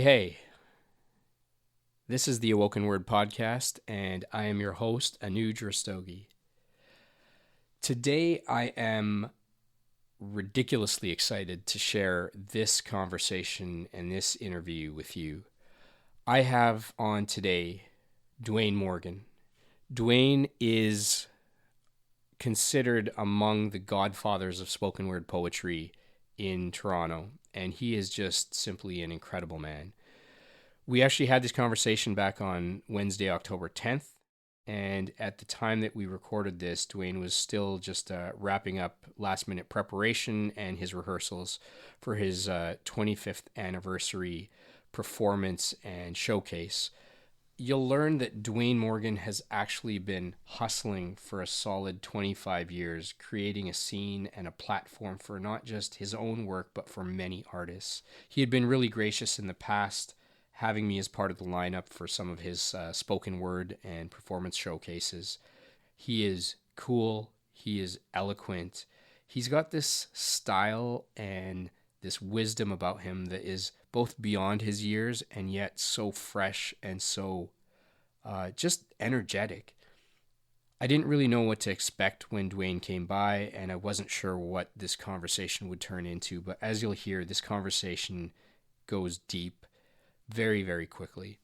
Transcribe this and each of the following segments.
Hey, this is the AwokenWord podcast, and I am your host, Anuj Rastogi. Today, I am ridiculously excited to share this conversation and this interview with you. I have on today Dwayne Morgan. Dwayne is considered among the godfathers of spoken word poetry in Toronto, and he is just simply an incredible man. We actually had this conversation back on Wednesday, October 10th, and at the time that we recorded this, Dwayne was still just wrapping up last-minute preparation and his rehearsals for his 25th anniversary performance and showcase. You'll learn that Dwayne Morgan has actually been hustling for a solid 25 years, creating a scene and a platform for not just his own work, but for many artists. He had been really gracious in the past, having me as part of the lineup for some of his spoken word and performance showcases. He is cool. He is eloquent. He's got this style and this wisdom about him that is both beyond his years and yet so fresh and so just energetic. I didn't really know what to expect when Dwayne came by, and I wasn't sure what this conversation would turn into, but as you'll hear, this conversation goes deep very, very quickly.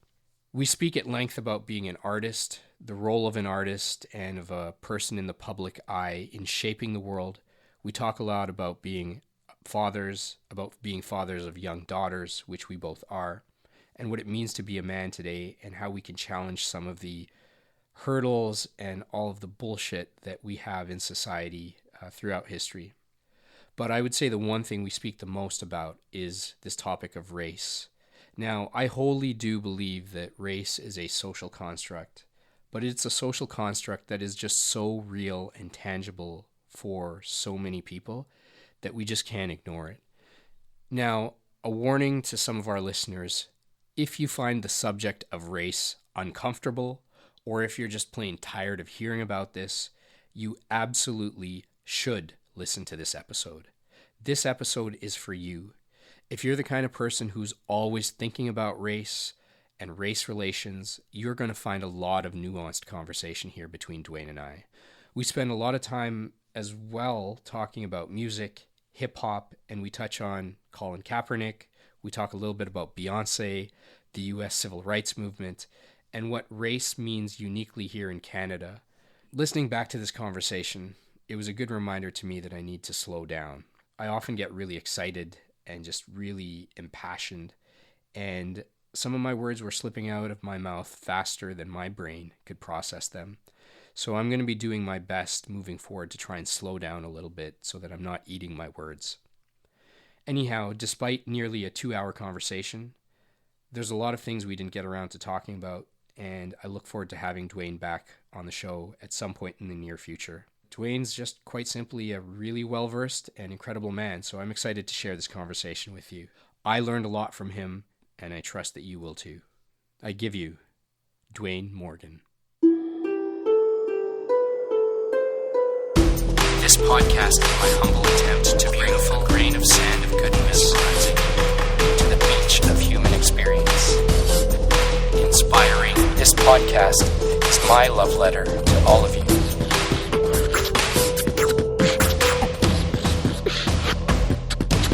We speak at length about being an artist, the role of an artist and of a person in the public eye in shaping the world. We talk a lot about being fathers of young daughters, which we both are, and what it means to be a man today and how we can challenge some of the hurdles and all of the bullshit that we have in society throughout history. But I would say the one thing we speak the most about is this topic of race. Now, I wholly do believe that race is a social construct, but it's a social construct that is just so real and tangible for so many people that we just can't ignore it. Now, a warning to some of our listeners: if you find the subject of race uncomfortable, or if you're just plain tired of hearing about this, you absolutely should listen to this episode. This episode is for you. If you're the kind of person who's always thinking about race and race relations, you're going to find a lot of nuanced conversation here between Dwayne and I. We spend a lot of time as well talking about music, hip-hop, and we touch on Colin Kaepernick. We talk a little bit about Beyonce, the U.S. civil rights movement, and what race means uniquely here in Canada. Listening back to this conversation, it was a good reminder to me that I need to slow down. I often get really excited and just really impassioned, and some of my words were slipping out of my mouth faster than my brain could process them. So I'm going to be doing my best moving forward to try and slow down a little bit so that I'm not eating my words. Anyhow, despite nearly a 2-hour conversation, there's a lot of things we didn't get around to talking about, and I look forward to having Dwayne back on the show at some point in the near future. Dwayne's just quite simply a really well-versed and incredible man, so I'm excited to share this conversation with you. I learned a lot from him, and I trust that you will too. I give you Dwayne Morgan. This podcast is my humble attempt to bring a full grain of sand of goodness to the beach of human experience. Inspiring. This podcast is my love letter to all of you.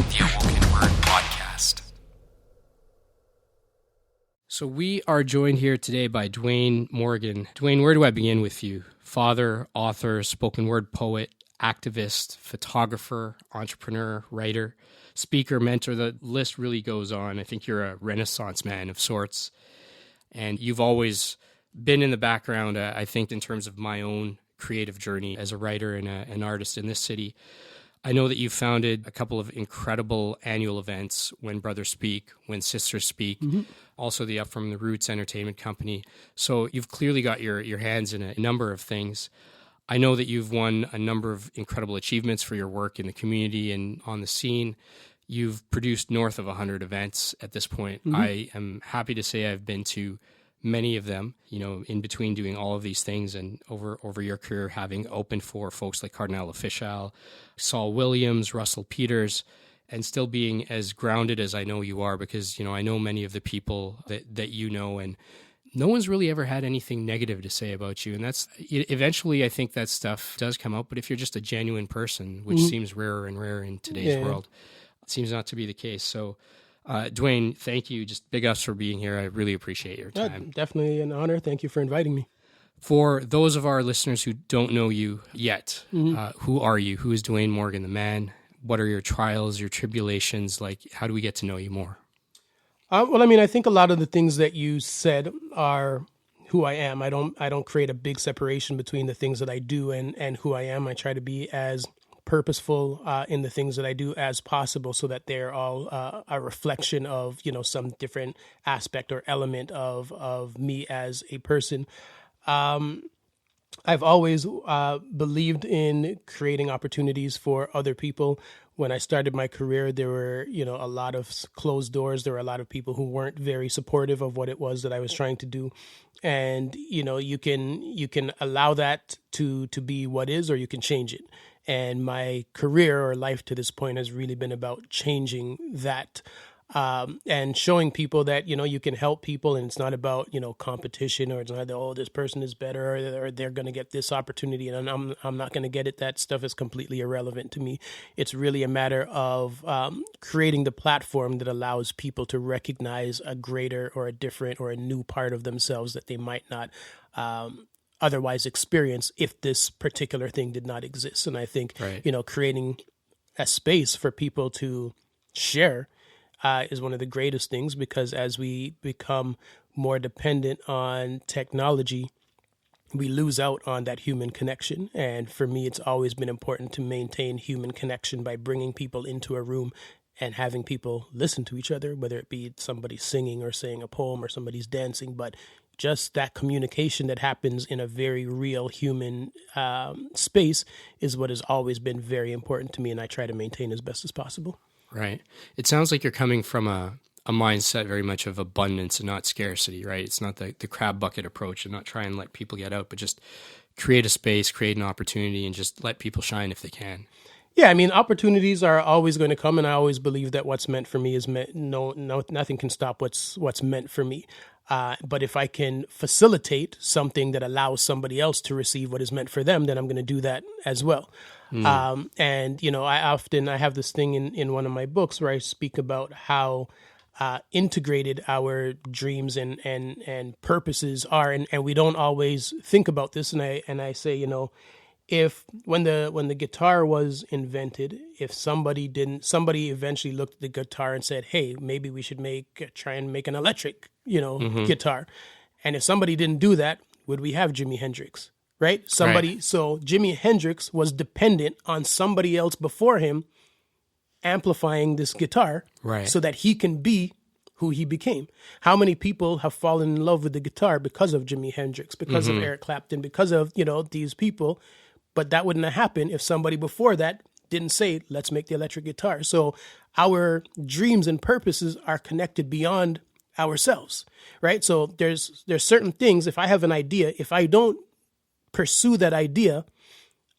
The AwokenWord podcast. So we are joined here today by Dwayne Morgan. Dwayne, where do I begin with you? Father, author, spoken word poet, activist, photographer, entrepreneur, writer, speaker, mentor. The list really goes on. I think you're a Renaissance man of sorts. And you've always been in the background, I think, in terms of my own creative journey as a writer and an artist in this city. I know that you've founded a couple of incredible annual events, When Brothers Speak, When Sisters Speak, also the Up From the Roots Entertainment Company. So you've clearly got your hands in a number of things. I know that you've won a number of incredible achievements for your work in the community and on the scene. You've produced north of 100 events at this point. I am happy to say I've been to many of them, you know, in between doing all of these things and over your career having opened for folks like Cardinal Official, Saul Williams, Russell Peters, and still being as grounded as I know you are, because, I know many of the people that you know, and no one's really ever had anything negative to say about you. And that's eventually, I think that stuff does come out. But if you're just a genuine person, which seems rarer and rarer in today's world, it seems not to be the case. So, Dwayne, thank you. Just big ups for being here. I really appreciate your time. Definitely an honor. Thank you for inviting me. For those of our listeners who don't know you yet, who are you? Who is Dwayne Morgan, the man? What are your trials, your tribulations? Like, how do we get to know you more? I think a lot of the things that you said are who I am. I don't create a big separation between the things that I do and who I am. I try to be as purposeful in the things that I do as possible, so that they're all a reflection of, some different aspect or element of me as a person. I've always believed in creating opportunities for other people. When I started my career, there were, a lot of closed doors. There were a lot of people who weren't very supportive of what it was that I was trying to do. And, you can allow that to be what is, or you can change it. And my career or life to this point has really been about changing that. And showing people that, you can help people, and it's not about, competition, or it's not that, this person is better, or they're going to get this opportunity and I'm not going to get it. That stuff is completely irrelevant to me. It's really a matter of creating the platform that allows people to recognize a greater or a different or a new part of themselves that they might not otherwise experience if this particular thing did not exist. And I think, creating a space for people to share is one of the greatest things, because as we become more dependent on technology, we lose out on that human connection. And for me, it's always been important to maintain human connection by bringing people into a room and having people listen to each other, whether it be somebody singing or saying a poem or somebody's dancing, but just that communication that happens in a very real human space is what has always been very important to me, and I try to maintain as best as possible. Right. It sounds like you're coming from a mindset very much of abundance and not scarcity, right? It's not the crab bucket approach, and not try and let people get out, but just create a space, create an opportunity, and just let people shine if they can. Yeah, opportunities are always going to come, and I always believe that what's meant for me is meant. Nothing can stop what's meant for me. But if I can facilitate something that allows somebody else to receive what is meant for them, then I'm going to do that as well. And, I have this thing in one of my books where I speak about how integrated our dreams and purposes are. And we don't always think about this. And I say, if when the guitar was invented, if somebody eventually looked at the guitar and said, hey, maybe we should try and make an electric, guitar. And if somebody didn't do that, would we have Jimi Hendrix? Right? So Jimi Hendrix was dependent on somebody else before him amplifying this guitar, right, so that he can be who he became. How many people have fallen in love with the guitar because of Jimi Hendrix, because of Eric Clapton, because of, these people? But that wouldn't have happened if somebody before that didn't say, let's make the electric guitar. So our dreams and purposes are connected beyond ourselves, right? So there's certain things, if I have an idea, if I don't pursue that idea,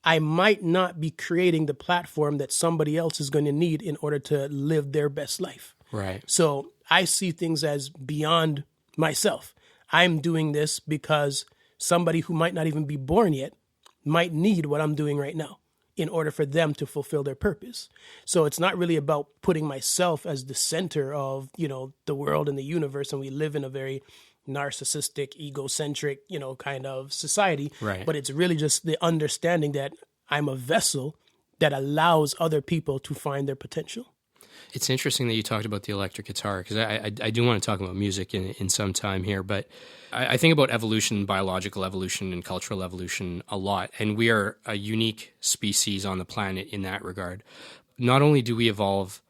I might not be creating the platform that somebody else is going to need in order to live their best life. Right. So I see things as beyond myself. I'm doing this because somebody who might not even be born yet might need what I'm doing right now in order for them to fulfill their purpose. So it's not really about putting myself as the center of, the world and the universe. And we live in a very narcissistic, egocentric, kind of society. Right. But it's really just the understanding that I'm a vessel that allows other people to find their potential. It's interesting that you talked about the electric guitar, because I do want to talk about music in some time here, but I think about evolution, biological evolution and cultural evolution a lot, and we are a unique species on the planet in that regard. Not only do we evolve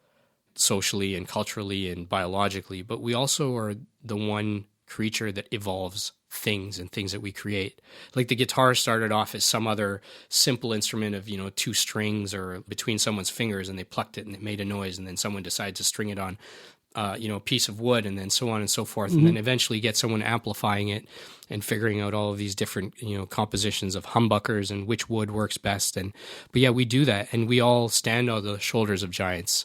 socially and culturally and biologically, but we also are the one creature that evolves things and things that we create. Like the guitar started off as some other simple instrument of, two strings or between someone's fingers, and they plucked it and it made a noise, and then someone decided to string it on a piece of wood, and then so on and so forth, and then eventually get someone amplifying it and figuring out all of these different, compositions of humbuckers and which wood works best. But yeah, we do that, and we all stand on the shoulders of giants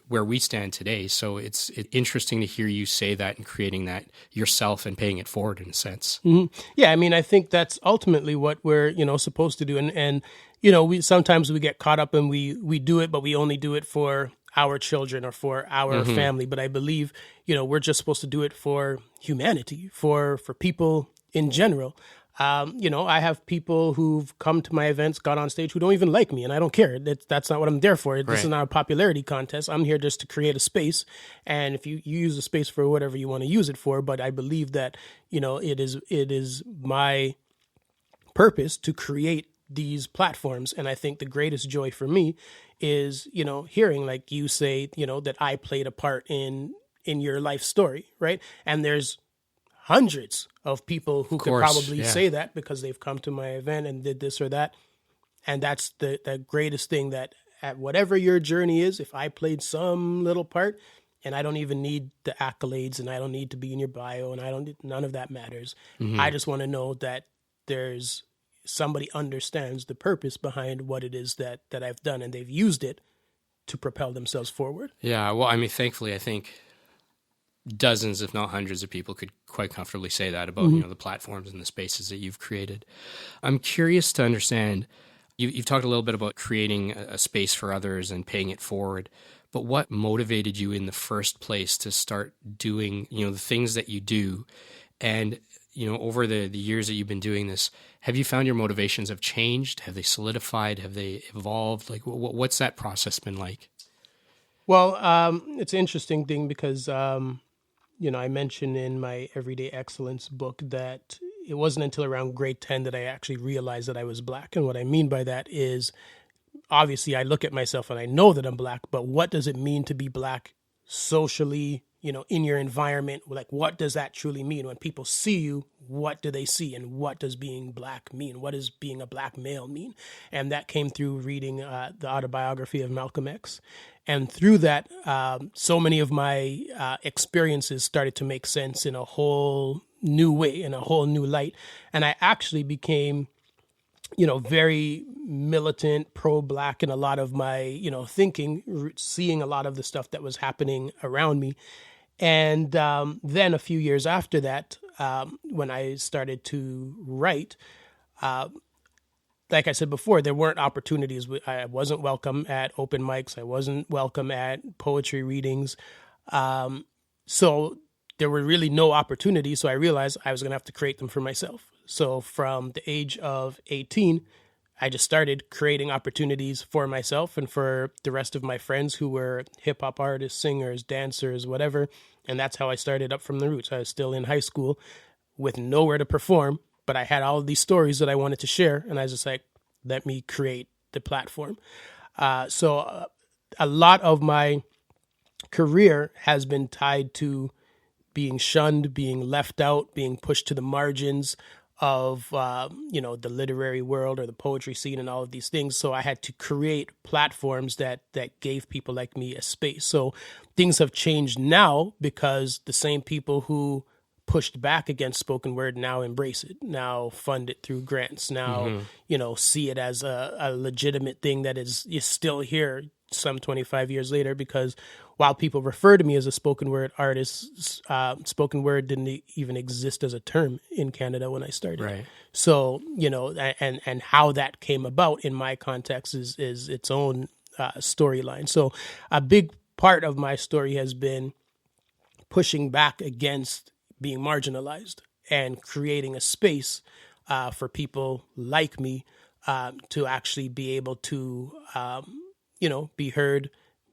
where we stand today. So it's interesting to hear you say that and creating that yourself and paying it forward in a sense. Yeah, I mean, I think that's ultimately what we're, supposed to do. And we sometimes we get caught up and we do it, but we only do it for our children or for our family. But I believe, we're just supposed to do it for humanity, for people in general. I have people who've come to my events, got on stage, who don't even like me, and I don't care. That's not what I'm there for. This is not a popularity contest. I'm here just to create a space, and if you use the space for whatever you want to use it for. But I believe that it is my purpose to create these platforms, and I think the greatest joy for me is hearing like you say that I played a part in your life story, right? And there's hundreds of people who could probably say that because they've come to my event and did this or that. And that's the greatest thing, that at whatever your journey is, if I played some little part, and I don't even need the accolades, and I don't need to be in your bio, and none of that matters. I just want to know that there's somebody understands the purpose behind what it is that I've done, and they've used it to propel themselves forward. Yeah. Well, I mean, thankfully, I think dozens, if not hundreds of people could quite comfortably say that about, the platforms and the spaces that you've created. I'm curious to understand, you've talked a little bit about creating a space for others and paying it forward, but what motivated you in the first place to start doing, the things that you do? And, over the years that you've been doing this, have you found your motivations have changed? Have they solidified? Have they evolved? Like, what's that process been like? Well, it's an interesting thing because, I mentioned in my Everyday Excellence book that it wasn't until around grade 10 that I actually realized that I was Black. And what I mean by that is, obviously, I look at myself and I know that I'm Black, but what does it mean to be Black socially, in your environment? Like, what does that truly mean? When people see you, what do they see? And what does being Black mean? What does being a Black male mean? And that came through reading the autobiography of Malcolm X. And through that, so many of my experiences started to make sense in a whole new way, in a whole new light. And I actually became, very militant, pro-Black in a lot of my, thinking, seeing a lot of the stuff that was happening around me. And then a few years after that, when I started to write, like I said before, there weren't opportunities. I wasn't welcome at open mics. I wasn't welcome at poetry readings. So there were really no opportunities. So I realized I was going to have to create them for myself. So from the age of 18, I just started creating opportunities for myself and for the rest of my friends who were hip hop artists, singers, dancers, whatever. And that's how I started up from the roots. I was still in high school with nowhere to perform, but I had all of these stories that I wanted to share. And I was just like, let me create the platform. So a lot of my career has been tied to being shunned, being left out, being pushed to the margins of, the literary world or the poetry scene and all of these things. So I had to create platforms that gave people like me a space. So things have changed now because the same people who pushed back against spoken word now embrace it, now fund it through grants, now, see it as a legitimate thing that is still here some 25 years later, because while people refer to me as a spoken word artist, spoken word didn't even exist as a term in Canada when I started. Right. So, and how that came about in my context is its own storyline. So a big part of my story has been pushing back against being marginalized and creating a space for people like me to actually be able to, be heard,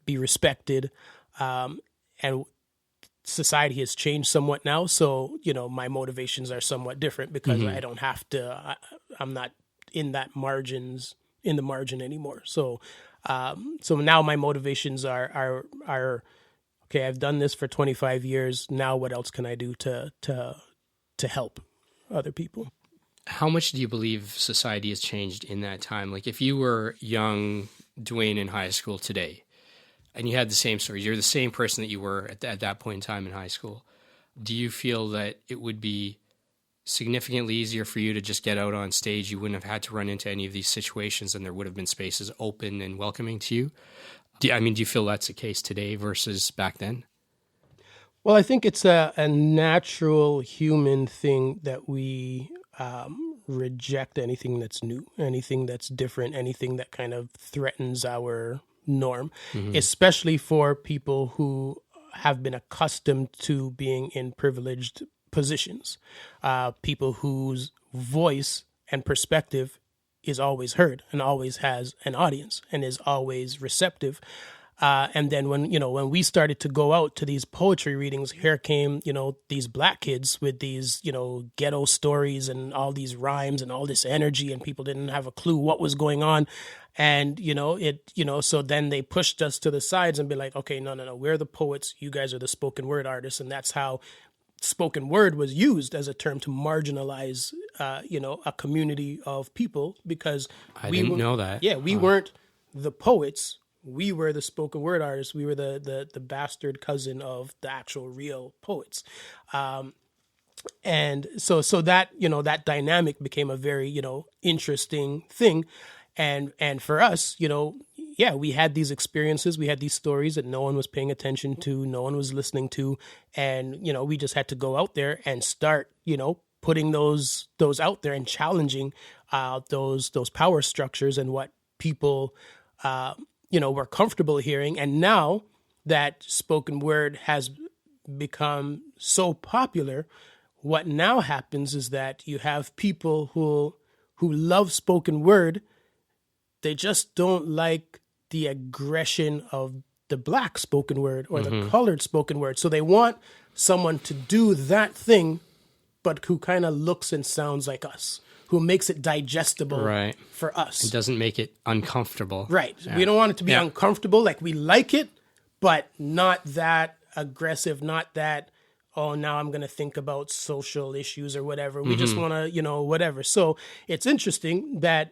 be respected. And society has changed somewhat now. So, my motivations are somewhat different because I don't have to, I'm not in the margin anymore. So, so now my motivations are okay, I've done this for 25 years. Now what else can I do to help other people? How much do you believe society has changed in that time? Like if you were young Dwayne in high school today, and you had the same stories. You're the same person that you were at that point in time in high school. Do you feel that it would be significantly easier for you to just get out on stage? You wouldn't have had to run into any of these situations, and there would have been spaces open and welcoming to you? Do you feel that's the case today versus back then? Well, I think it's a natural human thing that we reject anything that's new, anything that's different, anything that kind of threatens our norm, especially for people who have been accustomed to being in privileged positions, people whose voice and perspective is always heard and always has an audience and is always receptive. And then when we started to go out to these poetry readings, here came, these black kids with these, ghetto stories and all these rhymes and all this energy, and people didn't have a clue what was going on. And, so then they pushed us to the sides and be like, okay, no, we're the poets. You guys are the spoken word artists. And that's how spoken word was used as a term to marginalize, a community of people, because I didn't know that. Yeah, we weren't the poets. We were the spoken word artists. We were the bastard cousin of the actual real poets. And so that, that dynamic became a very, interesting thing. And for us, we had these experiences, we had these stories that no one was paying attention to, no one was listening to. And, we just had to go out there and start, putting those out there and challenging those power structures and what people, were comfortable hearing. And now that spoken word has become so popular, what now happens is that you have people who love spoken word. They just don't like the aggression of the black spoken word or the colored spoken word. So they want someone to do that thing, but who kind of looks and sounds like us, who makes it digestible for us. It doesn't make it uncomfortable. Right. Yeah. We don't want it to be uncomfortable. Like, we like it, but not that aggressive, not that, oh, now I'm going to think about social issues or whatever. We just want to, whatever. So it's interesting that,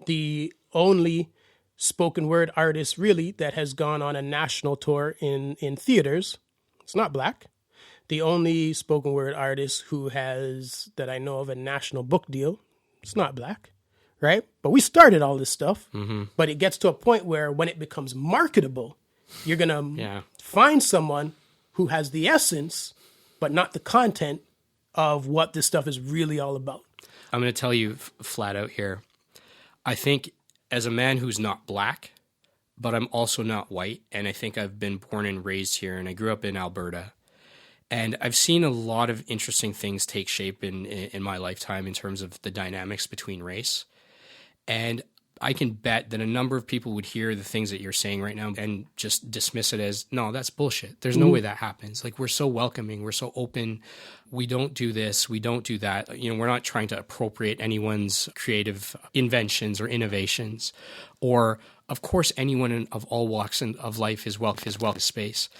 the only spoken word artist really that has gone on a national tour in theaters, it's not black. The only spoken word artist who has, that I know of, a national book deal, it's not black, right? But we started all this stuff, but it gets to a point where when it becomes marketable, you're going to find someone who has the essence, but not the content of what this stuff is really all about. I'm going to tell you flat out here. I think as a man who's not black, but I'm also not white, and I think I've been born and raised here, and I grew up in Alberta, and I've seen a lot of interesting things take shape in my lifetime in terms of the dynamics between race. And I can bet that a number of people would hear the things that you're saying right now and just dismiss it as, no, that's bullshit. There's no way that happens. Like, we're so welcoming. We're so open. We don't do this. We don't do that. We're not trying to appropriate anyone's creative inventions or innovations. Or, of course, anyone of all walks of life is welcome to space.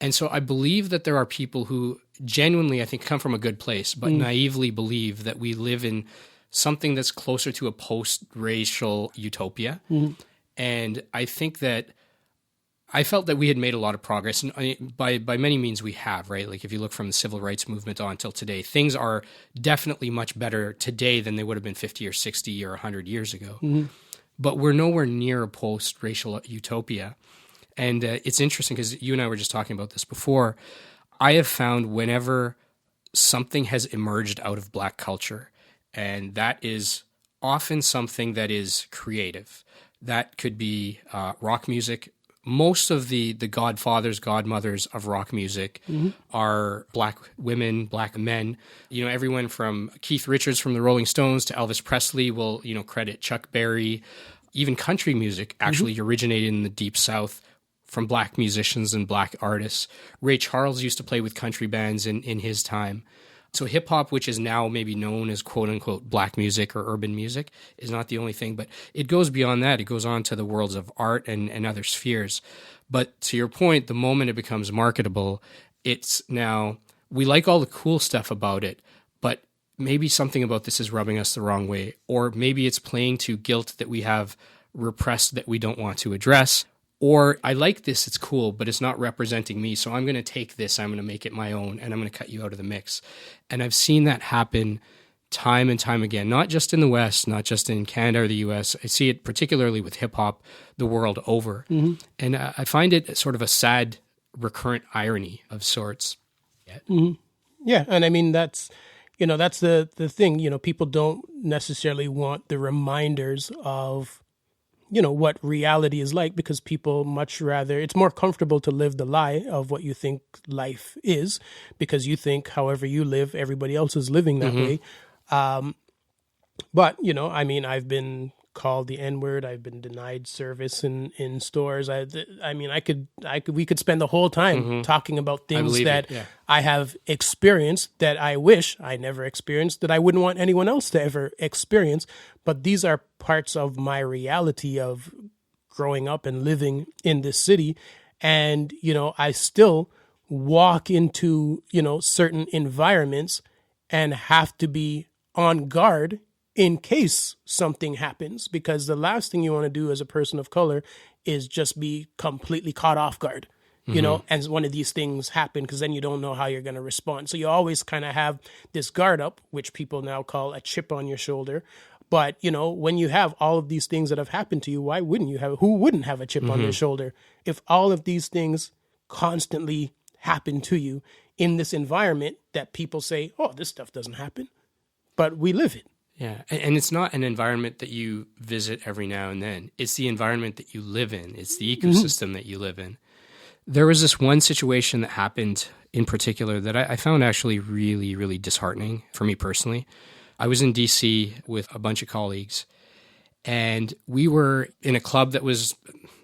And so I believe that there are people who genuinely, I think, come from a good place, but naively believe that we live in something that's closer to a post-racial utopia. And I think that I felt that we had made a lot of progress, and by many means we have, right? Like, if you look from the civil rights movement on till today, things are definitely much better today than they would have been 50 or 60 or 100 years ago. But we're nowhere near a post-racial utopia. And it's interesting because you and I were just talking about this before. I have found whenever something has emerged out of black culture, and that is often something that is creative. That could be rock music. Most of the godfathers, godmothers of rock music are black women, black men. Everyone from Keith Richards from the Rolling Stones to Elvis Presley will, credit Chuck Berry. Even country music actually originated in the Deep South from black musicians and black artists. Ray Charles used to play with country bands in his time. So hip hop, which is now maybe known as quote unquote black music or urban music, is not the only thing, but it goes beyond that. It goes on to the worlds of art and other spheres. But to your point, the moment it becomes marketable, it's now, we like all the cool stuff about it, but maybe something about this is rubbing us the wrong way, or maybe it's playing to guilt that we have repressed that we don't want to address, Or I like this, it's cool, but it's not representing me. So I'm going to take this, I'm going to make it my own, and I'm going to cut you out of the mix. And I've seen that happen time and time again, not just in the West, not just in Canada or the US. I see it particularly with hip hop the world over. And I find it sort of a sad, recurrent irony of sorts. Yeah. And I mean, that's the thing, people don't necessarily want the reminders of, what reality is like, because people much rather, it's more comfortable to live the lie of what you think life is, because you think however you live, everybody else is living that way. But, I mean, I've been called the N-word. I've been denied service in stores. We could spend the whole time talking about things that I have experienced that I wish I never experienced, that I wouldn't want anyone else to ever experience. But these are parts of my reality of growing up and living in this city. And, I still walk into, certain environments and have to be on guard in case something happens, because the last thing you want to do as a person of color is just be completely caught off guard, and one of these things happen, because then you don't know how you're going to respond. So you always kind of have this guard up, which people now call a chip on your shoulder. But, when you have all of these things that have happened to you, who wouldn't have a chip on their shoulder if all of these things constantly happen to you in this environment that people say, oh, this stuff doesn't happen, but we live it. Yeah, and it's not an environment that you visit every now and then. It's the environment that you live in. It's the ecosystem that you live in. There was this one situation that happened in particular that I found actually really, really disheartening for me personally. I was in D.C. with a bunch of colleagues, and we were in a club that was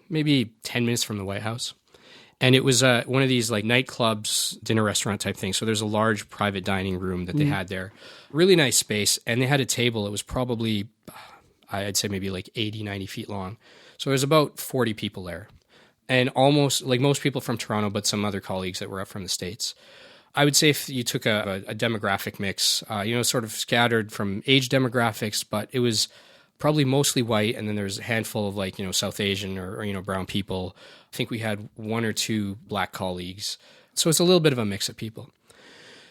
maybe 10 minutes from the White House. And it was one of these like nightclubs, dinner restaurant type thing. So there's a large private dining room that they had there. Really nice space. And they had a table. It was probably, I'd say maybe like 80, 90 feet long. So there's about 40 people there. And almost like most people from Toronto, but some other colleagues that were up from the States. I would say if you took a demographic mix, sort of scattered from age demographics, but it was probably mostly white, and then there's a handful of South Asian or brown people. I think we had one or two black colleagues. So it's a little bit of a mix of people.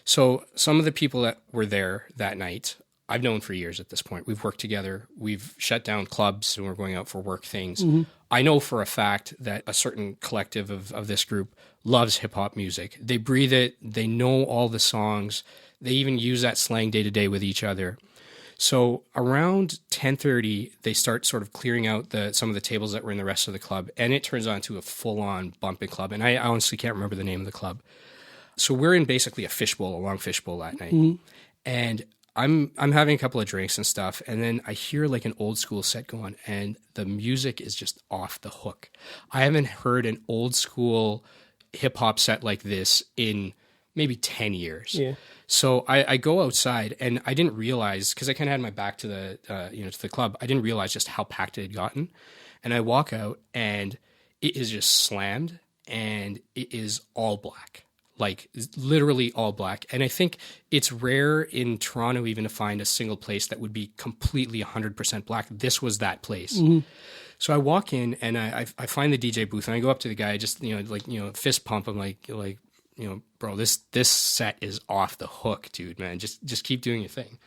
So some of the people that were there that night, I've known for years at this point. We've worked together. We've shut down clubs and we're going out for work things. I know for a fact that a certain collective of this group loves hip hop music. They breathe it. They know all the songs. They even use that slang day to day with each other. So around 10:30, they start sort of clearing out some of the tables that were in the rest of the club, and it turns on to a full-on bumping club. And I honestly can't remember the name of the club. So we're in basically a long fishbowl that night, and I'm having a couple of drinks and stuff, and then I hear like an old school set going, and the music is just off the hook. I haven't heard an old school hip hop set like this in maybe 10 years. Yeah. So I go outside, and I didn't realize, because I kind of had my back to the club, I didn't realize just how packed it had gotten. And I walk out, and it is just slammed, and it is all black, like literally all black. And I think it's rare in Toronto even to find a single place that would be completely 100% black. This was that place. So I walk in, and I find the DJ booth, and I go up to the guy, just fist pump. I'm like. Bro, this set is off the hook, dude, man. Just keep doing your thing.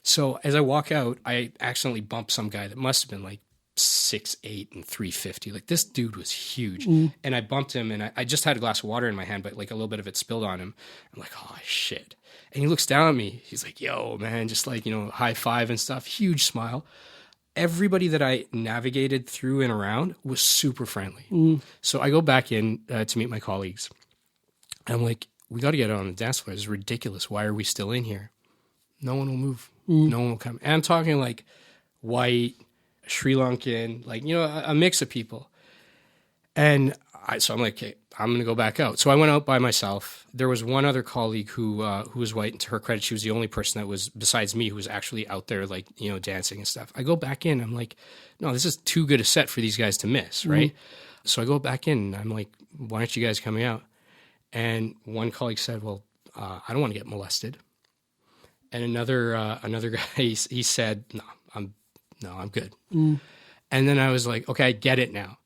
So as I walk out, I accidentally bump some guy that must have been like 6'8" and 350. Like, this dude was huge. And I bumped him, and I just had a glass of water in my hand, but like a little bit of it spilled on him. I'm like, oh shit. And he looks down at me. He's like, yo, man, just like, high five and stuff. Huge smile. Everybody that I navigated through and around was super friendly. So I go back in to meet my colleagues. I'm like, we got to get out on the dance floor. This is ridiculous. Why are we still in here? No one will move. No one will come. And I'm talking like white, Sri Lankan, like, a mix of people. And so I'm like, okay, I'm going to go back out. So I went out by myself. There was one other colleague who was white, and to her credit, she was the only person that was, besides me, who was actually out there, like, dancing and stuff. I go back in. I'm like, no, this is too good a set for these guys to miss, right? So I go back in, and I'm like, why aren't you guys coming out? And one colleague said, well, I don't want to get molested. And another guy, he said, no, I'm good. And then I was like, okay, I get it now.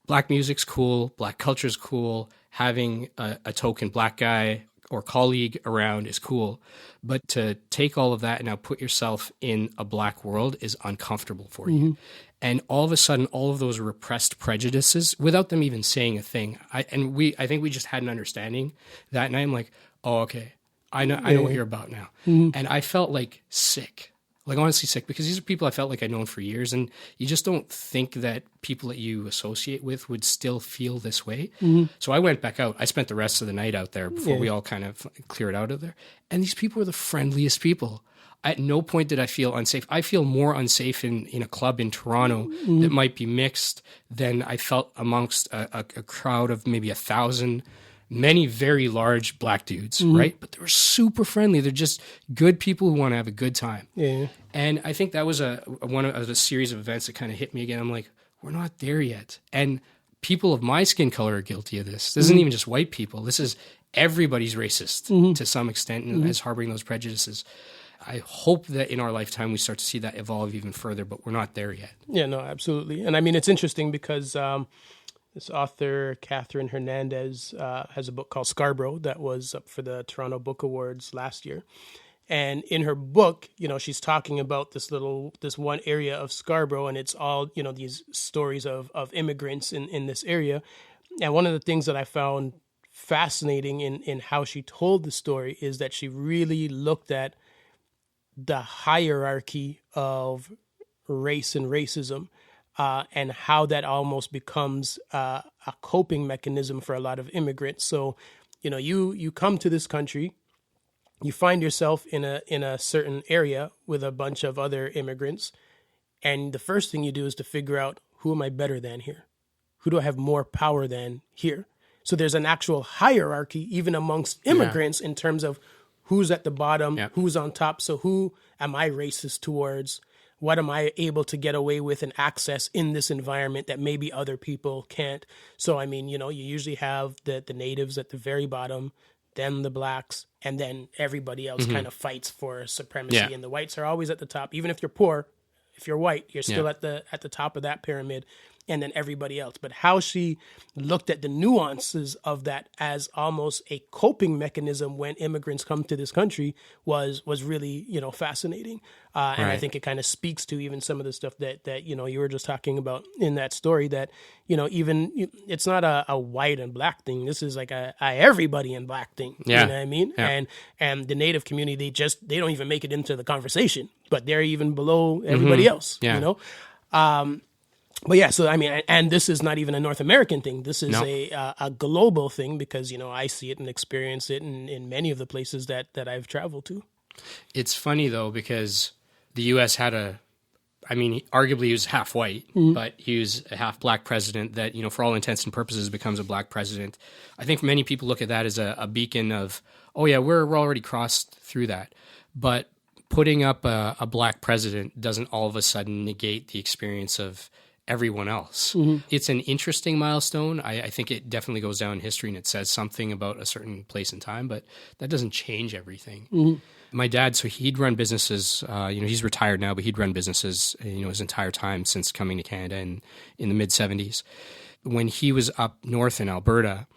Black music's cool, Black culture's cool, having a token Black guy or colleague around is cool. But to take all of that and now put yourself in a Black world is uncomfortable for you. And all of a sudden, all of those repressed prejudices, without them even saying a thing, I think we just had an understanding that night. I'm like, oh, okay, I know what you're about now. And I felt like sick, like honestly sick, because these are people I felt like I'd known for years, and you just don't think that people that you associate with would still feel this way. So I went back out. I spent the rest of the night out there before we all kind of cleared out of there. And these people were the friendliest people. At no point did I feel unsafe. I feel more unsafe in a club in Toronto that might be mixed than I felt amongst a crowd of maybe 1,000, many very large Black dudes, right? But they were super friendly. They're just good people who want to have a good time. Yeah. And I think that was one of the series of events that kind of hit me again. I'm like, we're not there yet. And people of my skin color are guilty of this. This isn't even just white people. This is everybody's racist to some extent and is harboring those prejudices. I hope that in our lifetime we start to see that evolve even further, but we're not there yet. Yeah, no, absolutely. And I mean, it's interesting because this author, Catherine Hernandez, has a book called Scarborough that was up for the Toronto Book Awards last year. And in her book, she's talking about this one area of Scarborough, and it's all, these stories of immigrants in this area. And one of the things that I found fascinating in how she told the story is that she really looked at the hierarchy of race and racism, and how that almost becomes a coping mechanism for a lot of immigrants. So, you come to this country, you find yourself in a certain area with a bunch of other immigrants, and the first thing you do is to figure out, who am I better than here? Who do I have more power than here? So there's an actual hierarchy even amongst immigrants in terms of who's at the bottom, who's on top. So who am I racist towards? What am I able to get away with and access in this environment that maybe other people can't? So, I mean, you usually have the natives at the very bottom, then the Blacks, and then everybody else kind of fights for supremacy. And the whites are always at the top. Even if you're poor, if you're white, you're still at the top of that pyramid. And then everybody else. But how she looked at the nuances of that as almost a coping mechanism when immigrants come to this country was really, fascinating. And I think it kind of speaks to even some of the stuff that you were just talking about in that story, that, even it's not a white and Black thing. This is like a everybody in Black thing. You know what I mean? Yeah. And the Native community, they don't even make it into the conversation, but they're even below everybody else, But yeah, so I mean, and this is not even a North American thing. This is a global thing because, I see it and experience it in many of the places that I've traveled to. It's funny, though, because the U.S. had arguably he was half white, but he was a half Black president that, for all intents and purposes becomes a Black president. I think many people look at that as a beacon of, oh yeah, we're already crossed through that. But putting up a Black president doesn't all of a sudden negate the experience of everyone else. It's an interesting milestone. I think it definitely goes down in history and it says something about a certain place and time, but that doesn't change everything. My dad, so he'd run businesses, he's retired now, but he'd run businesses, his entire time since coming to Canada in the mid-70s. When he was up north in Alberta,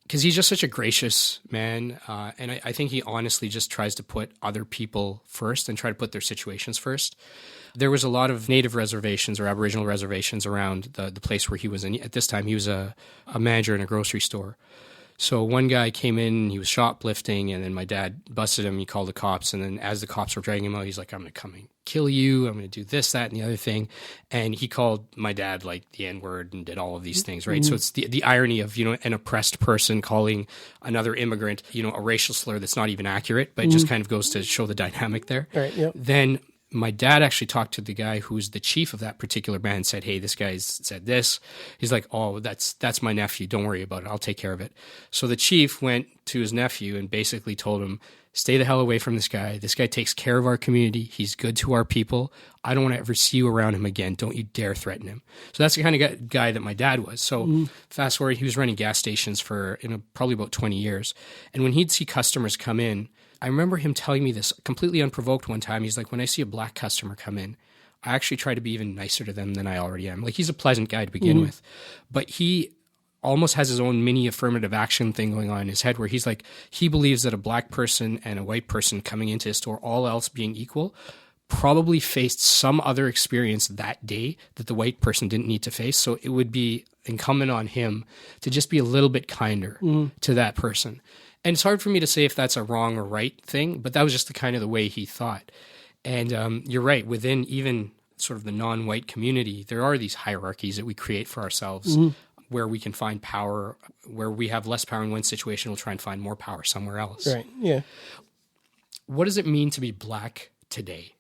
because he's just such a gracious man, and I think he honestly just tries to put other people first and try to put their situations first. There was a lot of Native reservations or Aboriginal reservations around the place where he was in. At this time, he was a manager in a grocery store. So one guy came in, he was shoplifting, and then my dad busted him. He called the cops, and then as the cops were dragging him out, he's like, I'm going to come and kill you. I'm going to do this, that, and the other thing. And he called my dad like the N-word and did all of these things, right? So it's the irony of, an oppressed person calling another immigrant, a racial slur that's not even accurate, but it just kind of goes to show the dynamic there. Right, yep. Then my dad actually talked to the guy who was the chief of that particular band and said, hey, this guy's said this. He's like, oh, that's my nephew. Don't worry about it. I'll take care of it. So the chief went to his nephew and basically told him, stay the hell away from this guy. This guy takes care of our community. He's good to our people. I don't want to ever see you around him again. Don't you dare threaten him. So that's the kind of guy that my dad was. So fast forward, he was running gas stations for probably about 20 years. And when he'd see customers come in, I remember him telling me this completely unprovoked one time. He's like, when I see a Black customer come in, I actually try to be even nicer to them than I already am. Like, he's a pleasant guy to begin with, but he almost has his own mini affirmative action thing going on in his head where he's like, he believes that a black person and a white person coming into his store, all else being equal, probably faced some other experience that day that the white person didn't need to face. So it would be incumbent on him to just be a little bit kinder to that person. And it's hard for me to say if that's a wrong or right thing, but that was just the kind of the way he thought. And you're right, within even sort of the non-white community, there are these hierarchies that we create for ourselves where we can find power, where we have less power in one situation, we'll try and find more power somewhere else. Right, yeah. What does it mean to be black today?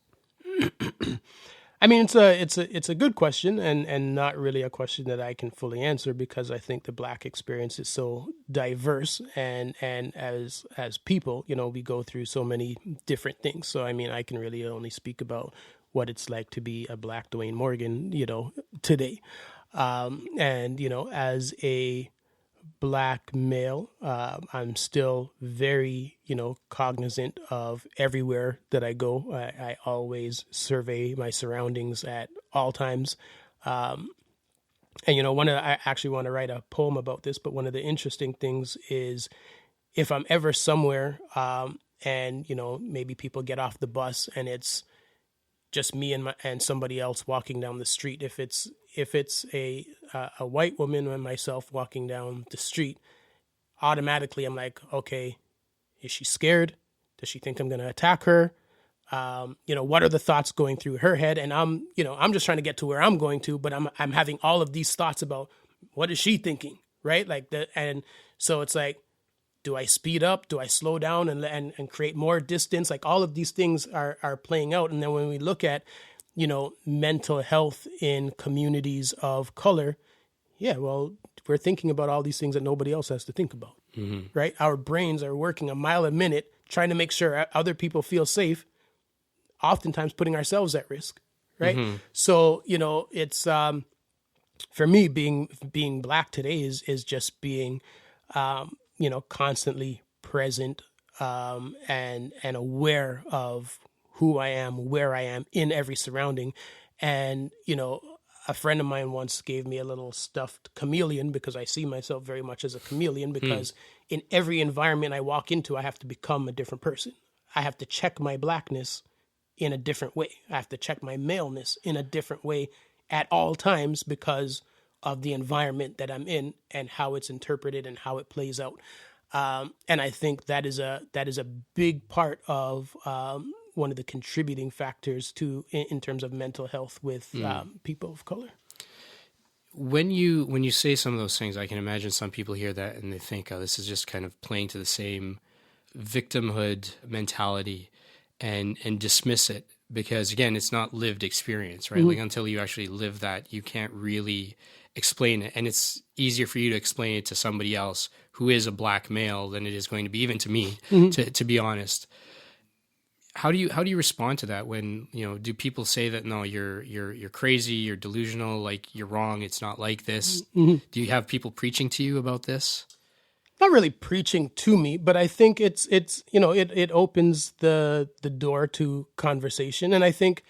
I mean, it's a good question, and not really a question that I can fully answer, because I think the black experience is so diverse, and as people, you know, we go through so many different things. So I mean, I can really only speak about what it's like to be a black Dwayne Morgan, you know, today. And you know, as a black male, I'm still very, you know, cognizant of everywhere that I go. I always survey my surroundings at all times. And, you know, I actually want to write a poem about this, but one of the interesting things is if I'm ever somewhere, and, you know, maybe people get off the bus and it's just me and somebody else walking down the street. If it's a white woman and myself walking down the street, automatically I'm like, okay, is she scared? Does she think I'm going to attack her? You know, what are the thoughts going through her head? And I'm just trying to get to where I'm going to, but I'm having all of these thoughts about what is she thinking, right? Like that, and so it's like, do I speed up? Do I slow down and create more distance? Like all of these things are playing out. And then when we look at, you know, mental health in communities of color, yeah, well, we're thinking about all these things that nobody else has to think about, right? Our brains are working a mile a minute trying to make sure other people feel safe, oftentimes putting ourselves at risk, right? So, you know, it's, for me, being black today is just being, you know, constantly present, and aware of who I am, where I am in every surrounding. And, you know, a friend of mine once gave me a little stuffed chameleon, because I see myself very much as a chameleon, because in every environment I walk into, I have to become a different person. I have to check my blackness in a different way. I have to check my maleness in a different way at all times, because of the environment that I'm in and how it's interpreted and how it plays out. And I think that is a big part of one of the contributing factors to in terms of mental health with people of color. When you say some of those things, I can imagine some people hear that and they think, oh, this is just kind of playing to the same victimhood mentality and dismiss it, because again, it's not lived experience, right? Like until you actually live that, you can't really explain it. And it's easier for you to explain it to somebody else who is a black male than it is going to be even to me, to be honest. How do you respond to that when, you know, do people say that, no, you're crazy, you're delusional, like you're wrong, it's not like this? Do you have people preaching to you about this? Not really preaching to me, but I think it's you know, it opens the door to conversation. And I think,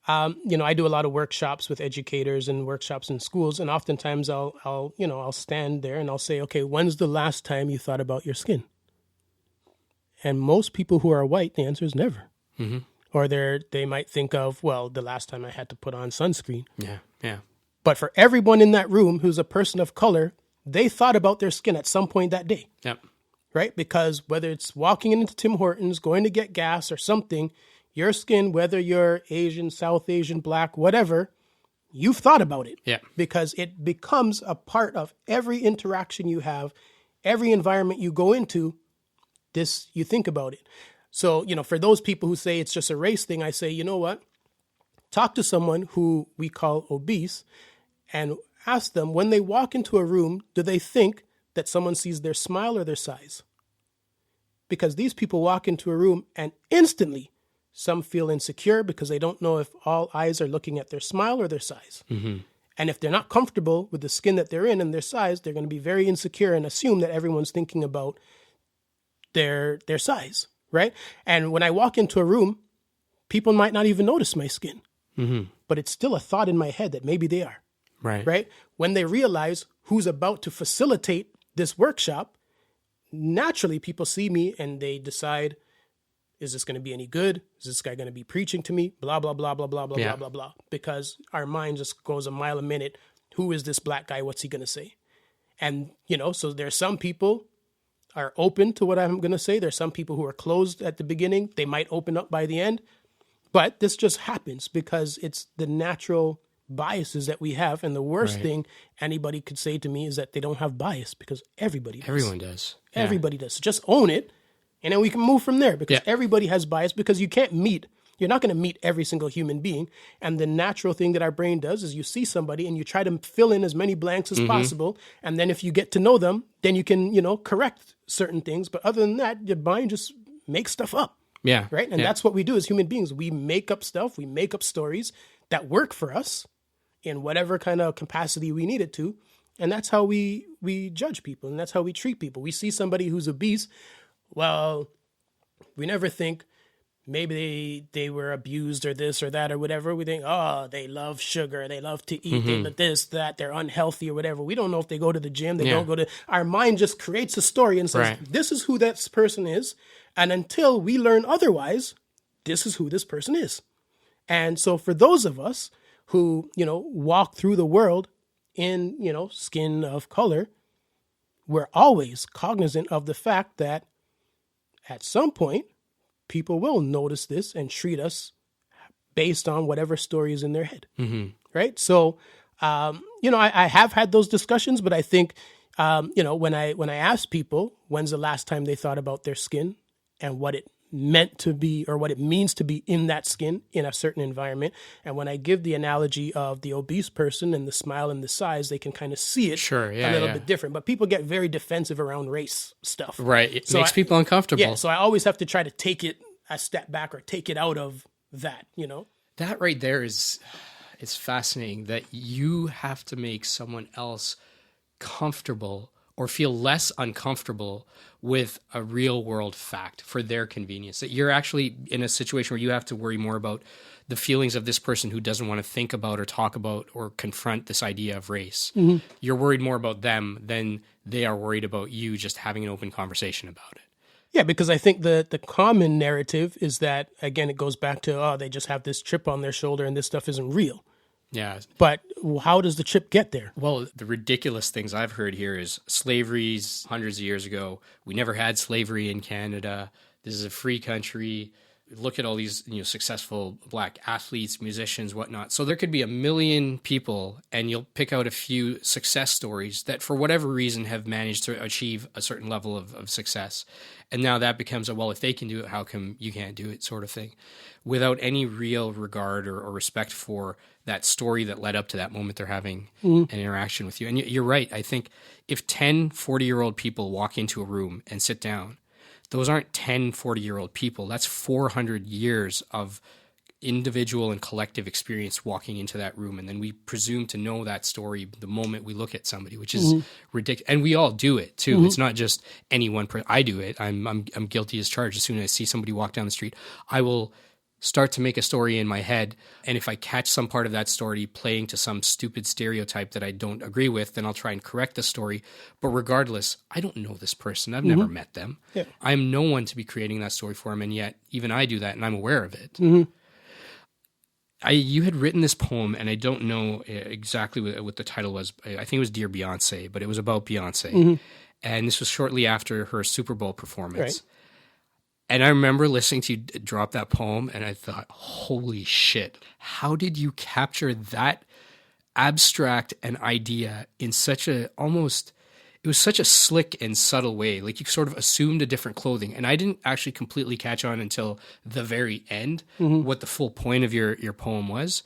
you know, I do a lot of workshops with educators and workshops in schools, and oftentimes I'll stand there and I'll say, okay, when's the last time you thought about your skin? And most people who are white, the answer is never. Or they might think of, well, the last time I had to put on sunscreen. Yeah. But for everyone in that room who's a person of color, they thought about their skin at some point that day. Yep. Right? Because whether it's walking into Tim Hortons, going to get gas or something, your skin, whether you're Asian, South Asian, black, whatever, you've thought about it. Yeah. Because it becomes a part of every interaction you have, every environment you go into, you think about it. So, you know, for those people who say it's just a race thing, I say, you know what? Talk to someone who we call obese and ask them, when they walk into a room, do they think that someone sees their smile or their size? Because these people walk into a room and instantly some feel insecure because they don't know if all eyes are looking at their smile or their size. And if they're not comfortable with the skin that they're in and their size, they're going to be very insecure and assume that everyone's thinking about their size, right? And when I walk into a room, people might not even notice my skin. but it's still a thought in my head that maybe they are. Right. Right? When they realize who's about to facilitate this workshop, naturally people see me and they decide, is this going to be any good? Is this guy going to be preaching to me? Blah, blah, blah, blah, blah, blah, blah, blah, blah. Because our mind just goes a mile a minute. Who is this black guy? What's he going to say? And, so there's some people are open to what I'm going to say. There's some people who are closed at the beginning. They might open up by the end. But this just happens because it's the natural biases that we have. And the worst thing anybody could say to me is that they don't have bias, because everybody does. Everyone does. Yeah. Everybody does. So just own it, and then we can move from there, because everybody has bias, because you're not going to meet every single human being. And the natural thing that our brain does is you see somebody and you try to fill in as many blanks as possible. And then if you get to know them, then you can, correct certain things. But other than that, your mind just makes stuff up. Yeah. Right. And that's what we do as human beings. We make up stuff. We make up stories that work for us in whatever kind of capacity we need it to. And that's how we judge people. And that's how we treat people. We see somebody who's obese. Well, we never think maybe they were abused or this or that or whatever. We think, oh, they love sugar. They love to eat. They love this, that. They're unhealthy or whatever. We don't know if they go to the gym. They don't go to. Our mind just creates a story and says, this is who that person is. And until we learn otherwise, this is who this person is. And so for those of us who, walk through the world in, skin of color, we're always cognizant of the fact that at some point, people will notice this and treat us based on whatever story is in their head. Right? So, I have had those discussions, but I think, when I ask people when's the last time they thought about their skin and what it meant to be, or what it means to be in that skin in a certain environment. And when I give the analogy of the obese person and the smile and the size, they can kind of see it a little bit different. But people get very defensive around race stuff. Right. It makes people uncomfortable. Yeah. So I always have to try to take it a step back or take it out of that, That right there is fascinating, that you have to make someone else comfortable or feel less uncomfortable with a real world fact for their convenience. That you're actually in a situation where you have to worry more about the feelings of this person who doesn't want to think about or talk about or confront this idea of race. You're worried more about them than they are worried about you just having an open conversation about it. Yeah, because I think the common narrative is that, again, it goes back to, they just have this chip on their shoulder and this stuff isn't real. Yeah. But how does the chip get there? Well, the ridiculous things I've heard here is slavery's hundreds of years ago. We never had slavery in Canada. This is a free country. Look at all these, successful black athletes, musicians, whatnot. So there could be a million people, and you'll pick out a few success stories that, for whatever reason, have managed to achieve a certain level of success. And now that becomes if they can do it, how come you can't do it, sort of thing, without any real regard or respect for that story that led up to that moment they're having an interaction with you. And you're right. I think if 10 40-year-old people walk into a room and sit down, those aren't 10 40-year-old people. That's 400 years of individual and collective experience walking into that room. And then we presume to know that story the moment we look at somebody, which is ridiculous. And we all do it too. It's not just any one person. I do it. I'm guilty as charged. As soon as I see somebody walk down the street, I will start to make a story in my head. And if I catch some part of that story playing to some stupid stereotype that I don't agree with, then I'll try and correct the story. But regardless, I don't know this person. I've never met them. Yeah. I'm no one to be creating that story for them. And yet even I do that, and I'm aware of it. You had written this poem, and I don't know exactly what the title was. I think it was Dear Beyonce, but it was about Beyonce. And this was shortly after her Super Bowl performance. Right. And I remember listening to you drop that poem, and I thought, holy shit, how did you capture that abstract an idea in such a it was such a slick and subtle way. Like, you sort of assumed a different clothing. And I didn't actually completely catch on until the very end what the full point of your poem was.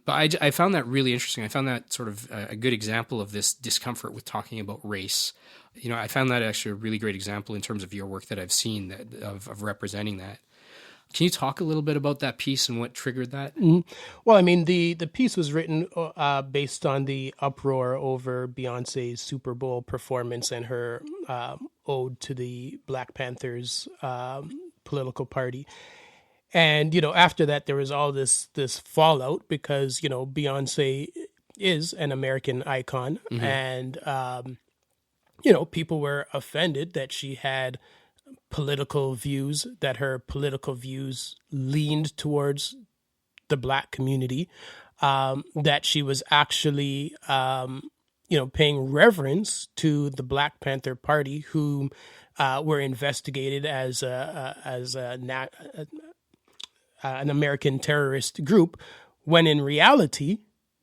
But I found that really interesting. I found that sort of a good example of this discomfort with talking about race. I found that actually a really great example in terms of your work that I've seen of representing that. Can you talk a little bit about that piece and what triggered that? Well, I mean, the piece was written based on the uproar over Beyonce's Super Bowl performance and her ode to the Black Panthers political party. And, after that, there was all this fallout because, Beyonce is an American icon. And, people were offended that she had political views, that her political views leaned towards the Black community, that she was actually, paying reverence to the Black Panther Party, who were investigated as an American terrorist group, when in reality,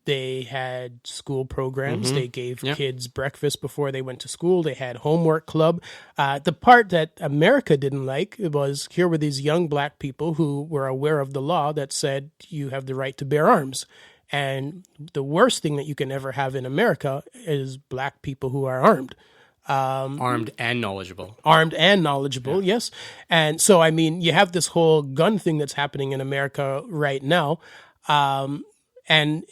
they had school programs. They gave kids breakfast before they went to school. They had homework club. The part that America didn't like was here were these young Black people who were aware of the law that said you have the right to bear arms. And the worst thing that you can ever have in America is Black people who are armed. Armed and knowledgeable. Yes. And so, you have this whole gun thing that's happening in America right now. And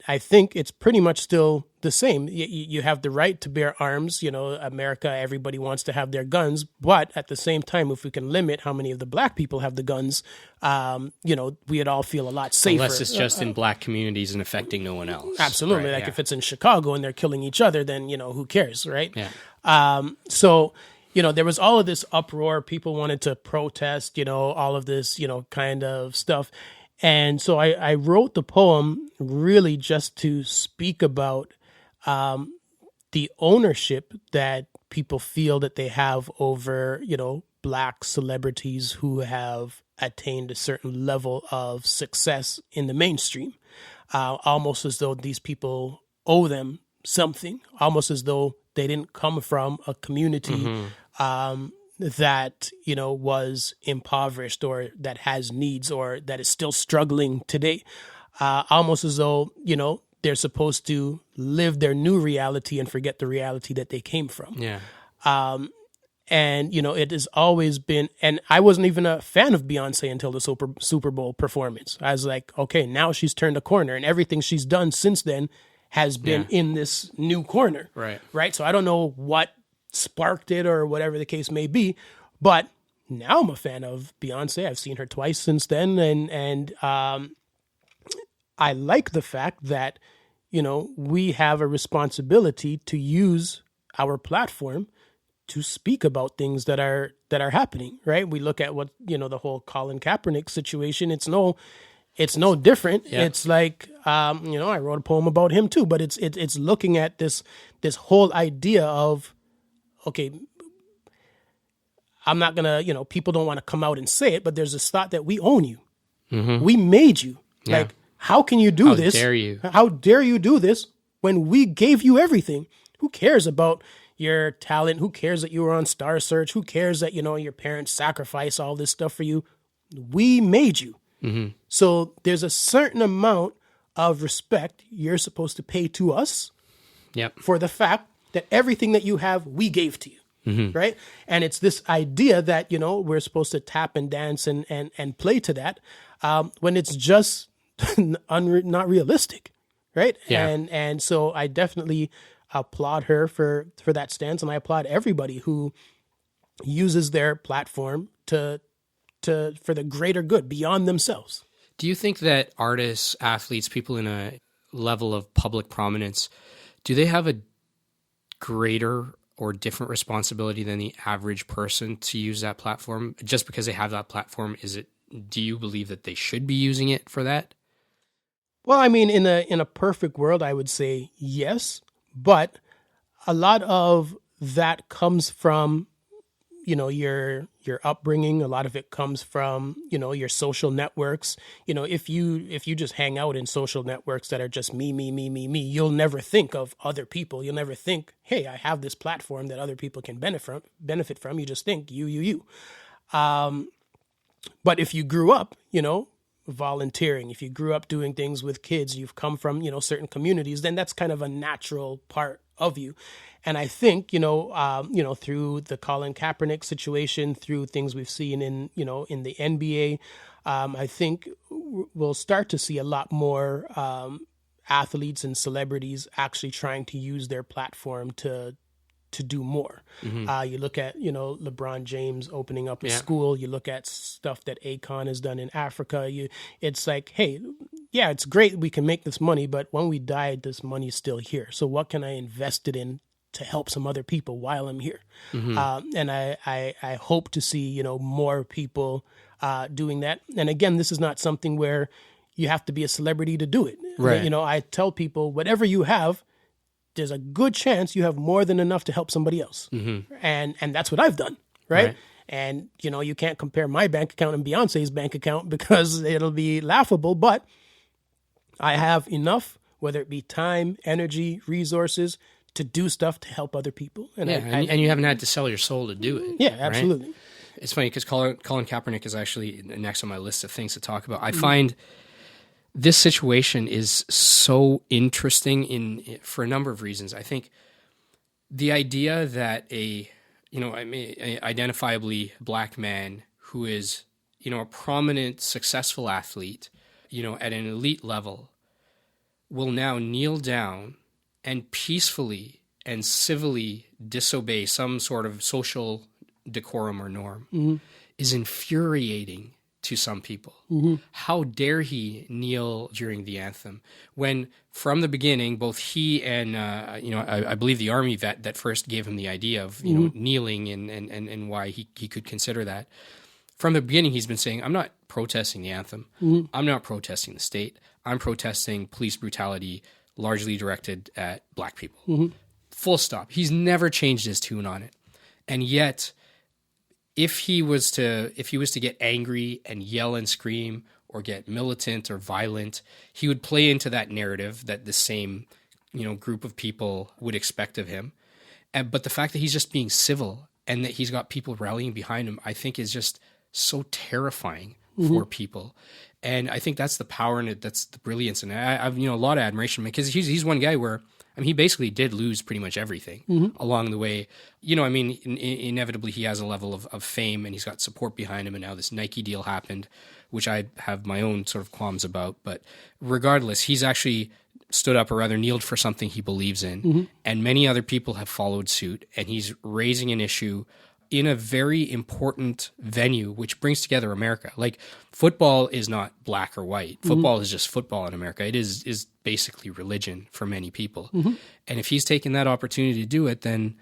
I think it's pretty much still the same. You have the right to bear arms. America, everybody wants to have their guns. But at the same time, if we can limit how many of the Black people have the guns, we'd all feel a lot safer. Unless it's just in Black communities and affecting no one else. Absolutely. Right, if it's in Chicago and they're killing each other, then, who cares, right? Yeah. So, there was all of this uproar. People wanted to protest, all of this, kind of stuff. And so I wrote the poem really just to speak about the ownership that people feel that they have over, Black celebrities who have attained a certain level of success in the mainstream, almost as though these people owe them something, almost as though they didn't come from a community that, was impoverished or that has needs or that is still struggling today. Almost as though, they're supposed to live their new reality and forget the reality that they came from. Yeah. And, it has always been, and I wasn't even a fan of Beyonce until the Super Bowl performance. I was like, okay, now she's turned a corner, and everything she's done since then has been in this new corner. Right. So I don't know what sparked it or whatever the case may be, but now I'm a fan of Beyonce. I've seen her twice since then. And I like the fact that, we have a responsibility to use our platform to speak about things that are happening, right? We look at what, the whole Colin Kaepernick situation. It's no different. Yeah. It's like, I wrote a poem about him too, but it's looking at this whole idea of, okay, I'm not gonna, people don't want to come out and say it, but there's this thought that we own you. We made you. Yeah. Like, how can you do this? How dare you? How dare you do this when we gave you everything? Who cares about your talent? Who cares that you were on Star Search? Who cares that, your parents sacrificed all this stuff for you? We made you. So there's a certain amount of respect you're supposed to pay to us for the fact that everything that you have, we gave to you, right? And it's this idea that, we're supposed to tap and dance and play to that when it's just not realistic, right? Yeah. And so I definitely applaud her for that stance, and I applaud everybody who uses their platform for the greater good beyond themselves. Do you think that artists, athletes, people in a level of public prominence, do they have a greater or different responsibility than the average person to use that platform? Just because they have that platform, do you believe that they should be using it for that? Well, in a perfect world, I would say yes, but a lot of that comes from, your upbringing. A lot of it comes from, your social networks. If you just hang out in social networks that are just me, you'll never think of other people. You'll never think, hey, I have this platform that other people can benefit from. You just think you. But if you grew up, volunteering, if you grew up doing things with kids, you've come from, certain communities, then that's kind of a natural part of you. And I think, through the Colin Kaepernick situation, through things we've seen in the NBA, I think we'll start to see a lot more athletes and celebrities actually trying to use their platform to to do more. You look at, LeBron James opening up a Yeah. school. You look at stuff that Akon has done in Africa. It's like, hey, yeah, it's great. We can make this money, but when we die, this money is still here. So what can I invest it in to help some other people while I'm here? And I hope to see, more people doing that. And again, this is not something where you have to be a celebrity to do it. Right. I tell people, whatever you have, there's a good chance you have more than enough to help somebody else. And that's what I've done, right? And, you can't compare my bank account and Beyonce's bank account because it'll be laughable, but I have enough, whether it be time, energy, resources, to do stuff to help other people. And and you haven't had to sell your soul to do it. Yeah, absolutely. Right? It's funny because Colin Kaepernick is actually next on my list of things to talk about. I find this situation is so interesting for a number of reasons. I think the idea that a identifiably black man who is, a prominent, successful athlete, at an elite level will now kneel down and peacefully and civilly disobey some sort of social decorum or norm is infuriating to some people. How dare he kneel during the anthem when from the beginning, both he and, I believe the Army vet that first gave him the idea of, kneeling and why he could consider that. From the beginning, he's been saying, I'm not protesting the anthem. I'm not protesting the state. I'm protesting police brutality largely directed at black people. Full stop. He's never changed his tune on it. And yet, if he was to get angry and yell and scream or get militant or violent, he would play into that narrative that the same, group of people would expect of him. But the fact that he's just being civil and that he's got people rallying behind him, I think is just so terrifying for people. And I think that's the power and that's the brilliance. And I've, a lot of admiration because he's one guy where, he basically did lose pretty much everything along the way. Inevitably he has a level of fame and he's got support behind him. And now this Nike deal happened, which I have my own sort of qualms about. But regardless, he's actually stood up or rather kneeled for something he believes in. And many other people have followed suit. And he's raising an issue in a very important venue, which brings together America. Like football is not black or white. Football is just football in America. It is basically religion for many people. And if he's taken that opportunity to do it, then,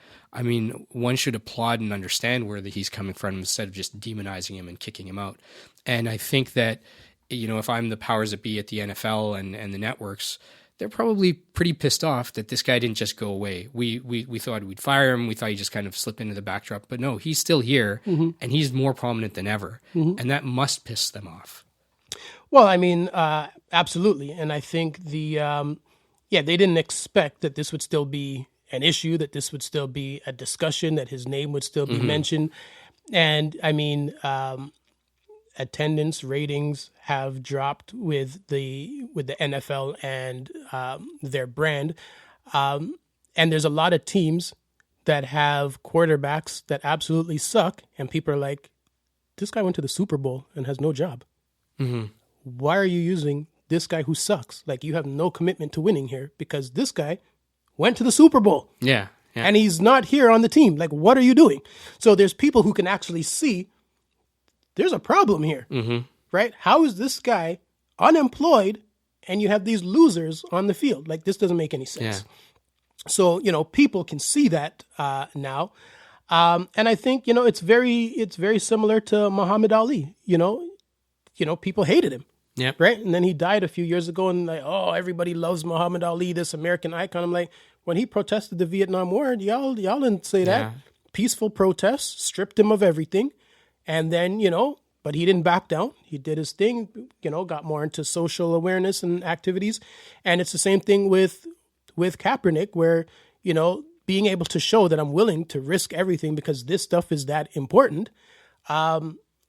one should applaud and understand where he's coming from instead of just demonizing him and kicking him out. And I think that, if I'm the powers that be at the NFL and the networks, they're probably pretty pissed off that this guy didn't just go away. We thought we'd fire him. We thought he'd just kind of slip into the backdrop. But no, he's still here, and he's more prominent than ever. And that must piss them off. Well, absolutely. And I think they didn't expect that this would still be an issue, that this would still be a discussion, that his name would still be mentioned. And attendance ratings have dropped with the NFL and their brand. And there's a lot of teams that have quarterbacks that absolutely suck. And people are like, this guy went to the Super Bowl and has no job. Why are you using this guy who sucks? Like, you have no commitment to winning here because this guy went to the Super Bowl. Yeah. And he's not here on the team. Like, what are you doing? So there's people who can actually see there's a problem here, right? How is this guy unemployed and you have these losers on the field? Like, this doesn't make any sense. Yeah. So, people can see that now. And I think, it's very similar to Muhammad Ali. People hated him. Yep. Right. And then he died a few years ago and everybody loves Muhammad Ali, this American icon. I'm like, when he protested the Vietnam War, y'all didn't say that. Yeah. Peaceful protests, stripped him of everything. And then, but he didn't back down. He did his thing, got more into social awareness and activities. And it's the same thing with Kaepernick, where, being able to show that I'm willing to risk everything because this stuff is that important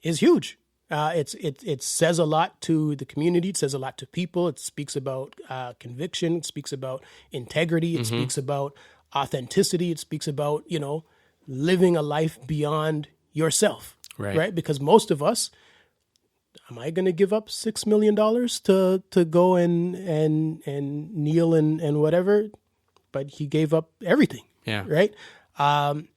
is huge. It says a lot to the community. It says a lot to people. It speaks about conviction. It speaks about integrity. It speaks about authenticity. It speaks about, living a life beyond yourself. Right. Because most of us, am I going to give up $6 million to go and kneel and whatever? But he gave up everything. Yeah. Right. And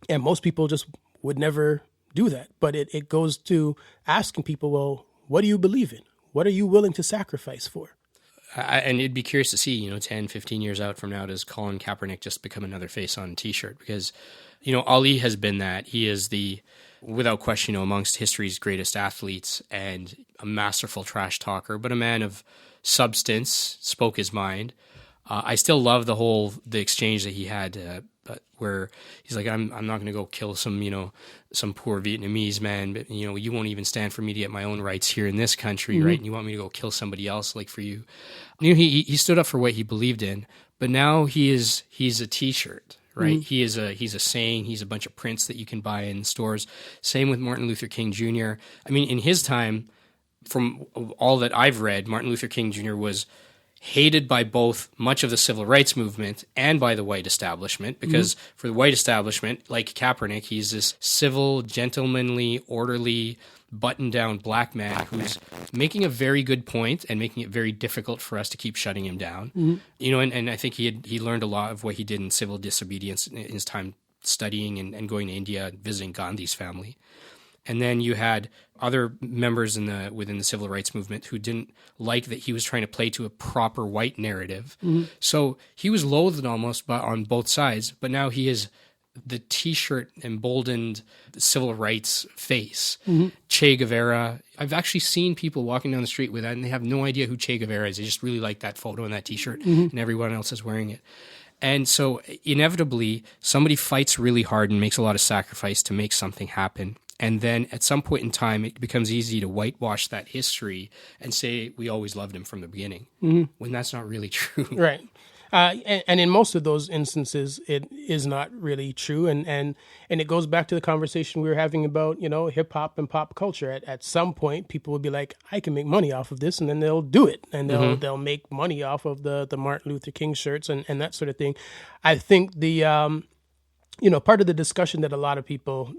most people just would never do that. But it goes to asking people, well, what do you believe in? What are you willing to sacrifice for? And it'd be curious to see, 10, 15 years out from now, does Colin Kaepernick just become another face on a T-shirt? Because, Ali has been that. He is without question, amongst history's greatest athletes and a masterful trash talker, but a man of substance, spoke his mind. I still love the exchange that he had, where he's like, I'm not going to go kill some poor Vietnamese man, but you won't even stand for me to get my own rights here in this country, right? And you want me to go kill somebody else, like for you. He stood up for what he believed in, but now he's a T-shirt, right? He's a saying. He's a bunch of prints that you can buy in stores. Same with Martin Luther King Jr. I mean, in his time, from all that I've read, Martin Luther King Jr. was hated by both much of the civil rights movement and by the white establishment, because for the white establishment, like Kaepernick, he's this civil, gentlemanly, orderly, button-down black man who's making a very good point and making it very difficult for us to keep shutting him down. And I think he learned a lot of what he did in civil disobedience in his time studying and going to India, visiting Gandhi's family. And then you had other members within the civil rights movement who didn't like that he was trying to play to a proper white narrative. So he was loathed almost on both sides, but now he is the T-shirt emboldened civil rights face. Che Guevara. I've actually seen people walking down the street with that, and they have no idea who Che Guevara is. They just really like that photo and that T-shirt, and everyone else is wearing it. And so inevitably, somebody fights really hard and makes a lot of sacrifice to make something happen. And then at some point in time, it becomes easy to whitewash that history and say we always loved him from the beginning, when that's not really true. Right. And in most of those instances, it is not really true. And it goes back to the conversation we were having about, hip hop and pop culture. At some point, people will be like, I can make money off of this, and then they'll do it. And they'll make money off of the Martin Luther King shirts and that sort of thing. I think part of the discussion that a lot of people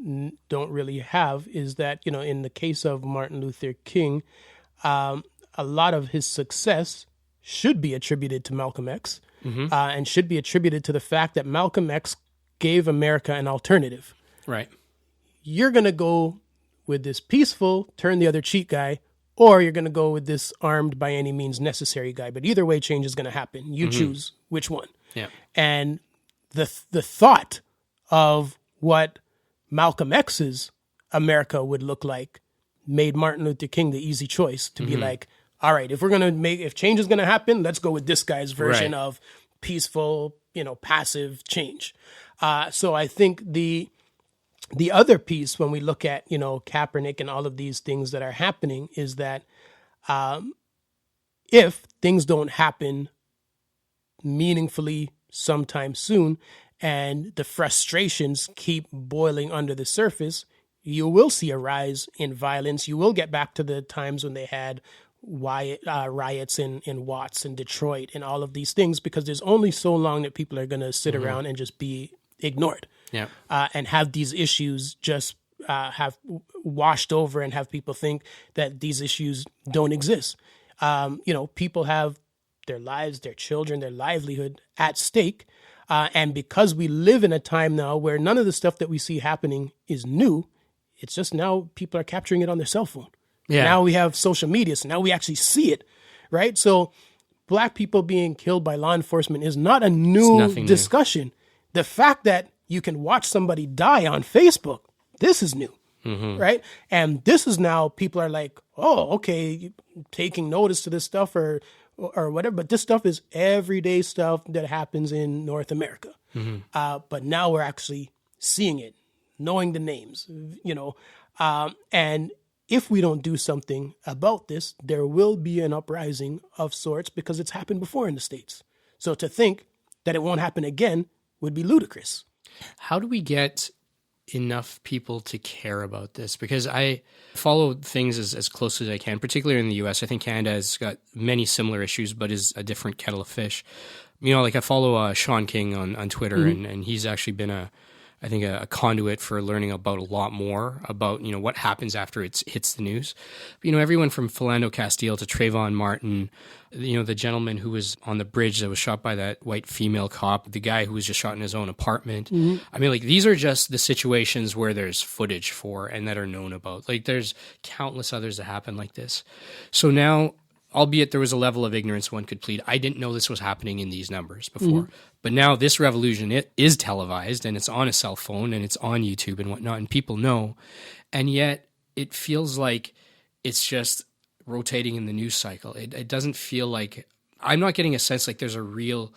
don't really have is that, in the case of Martin Luther King, a lot of his success should be attributed to Malcolm X. And should be attributed to the fact that Malcolm X gave America an alternative. Right. You're going to go with this peaceful, turn the other cheek guy, or you're going to go with this armed by any means necessary guy. But either way, change is going to happen. You choose which one. Yeah. And the thought of what Malcolm X's America would look like made Martin Luther King the easy choice to be like, all right, if change is going to happen, let's go with this guy's version of peaceful, passive change. So I think the other piece when we look at, Kaepernick and all of these things that are happening is that if things don't happen meaningfully sometime soon and the frustrations keep boiling under the surface, you will see a rise in violence. You will get back to the times when they had riots in Watts and Detroit and all of these things, because there's only so long that people are going to sit around and just be ignored and have these issues just have washed over and have people think that these issues don't exist. People have their lives, their children, their livelihood at stake. And because we live in a time now where none of the stuff that we see happening is new, it's just now people are capturing it on their cell phone. Yeah. Now we have social media, so now we actually see it, right? So black people being killed by law enforcement is not a new discussion. New. The fact that you can watch somebody die on Facebook, this is new, right? And this is now people are like, oh, okay, taking notice to this stuff or whatever, but this stuff is everyday stuff that happens in North America. But now we're actually seeing it, knowing the names, and if we don't do something about this, there will be an uprising of sorts because it's happened before in the States. So to think that it won't happen again would be ludicrous. How do we get enough people to care about this? Because I follow things as close as I can, particularly in the U.S. I think Canada has got many similar issues, but is a different kettle of fish. I follow Sean King on Twitter, and he's actually been a I think, a conduit for learning about a lot more about, what happens after it hits the news. Everyone from Philando Castile to Trayvon Martin, the gentleman who was on the bridge that was shot by that white female cop, the guy who was just shot in his own apartment. I mean, these are just the situations where there's footage for and that are known about. There's countless others that happen like this. So now, albeit there was a level of ignorance one could plead, I didn't know this was happening in these numbers before. But now this revolution, it is televised and it's on a cell phone and it's on YouTube and whatnot, and people know. And yet it feels like it's just rotating in the news cycle. It doesn't feel like, I'm not getting a sense like there's a real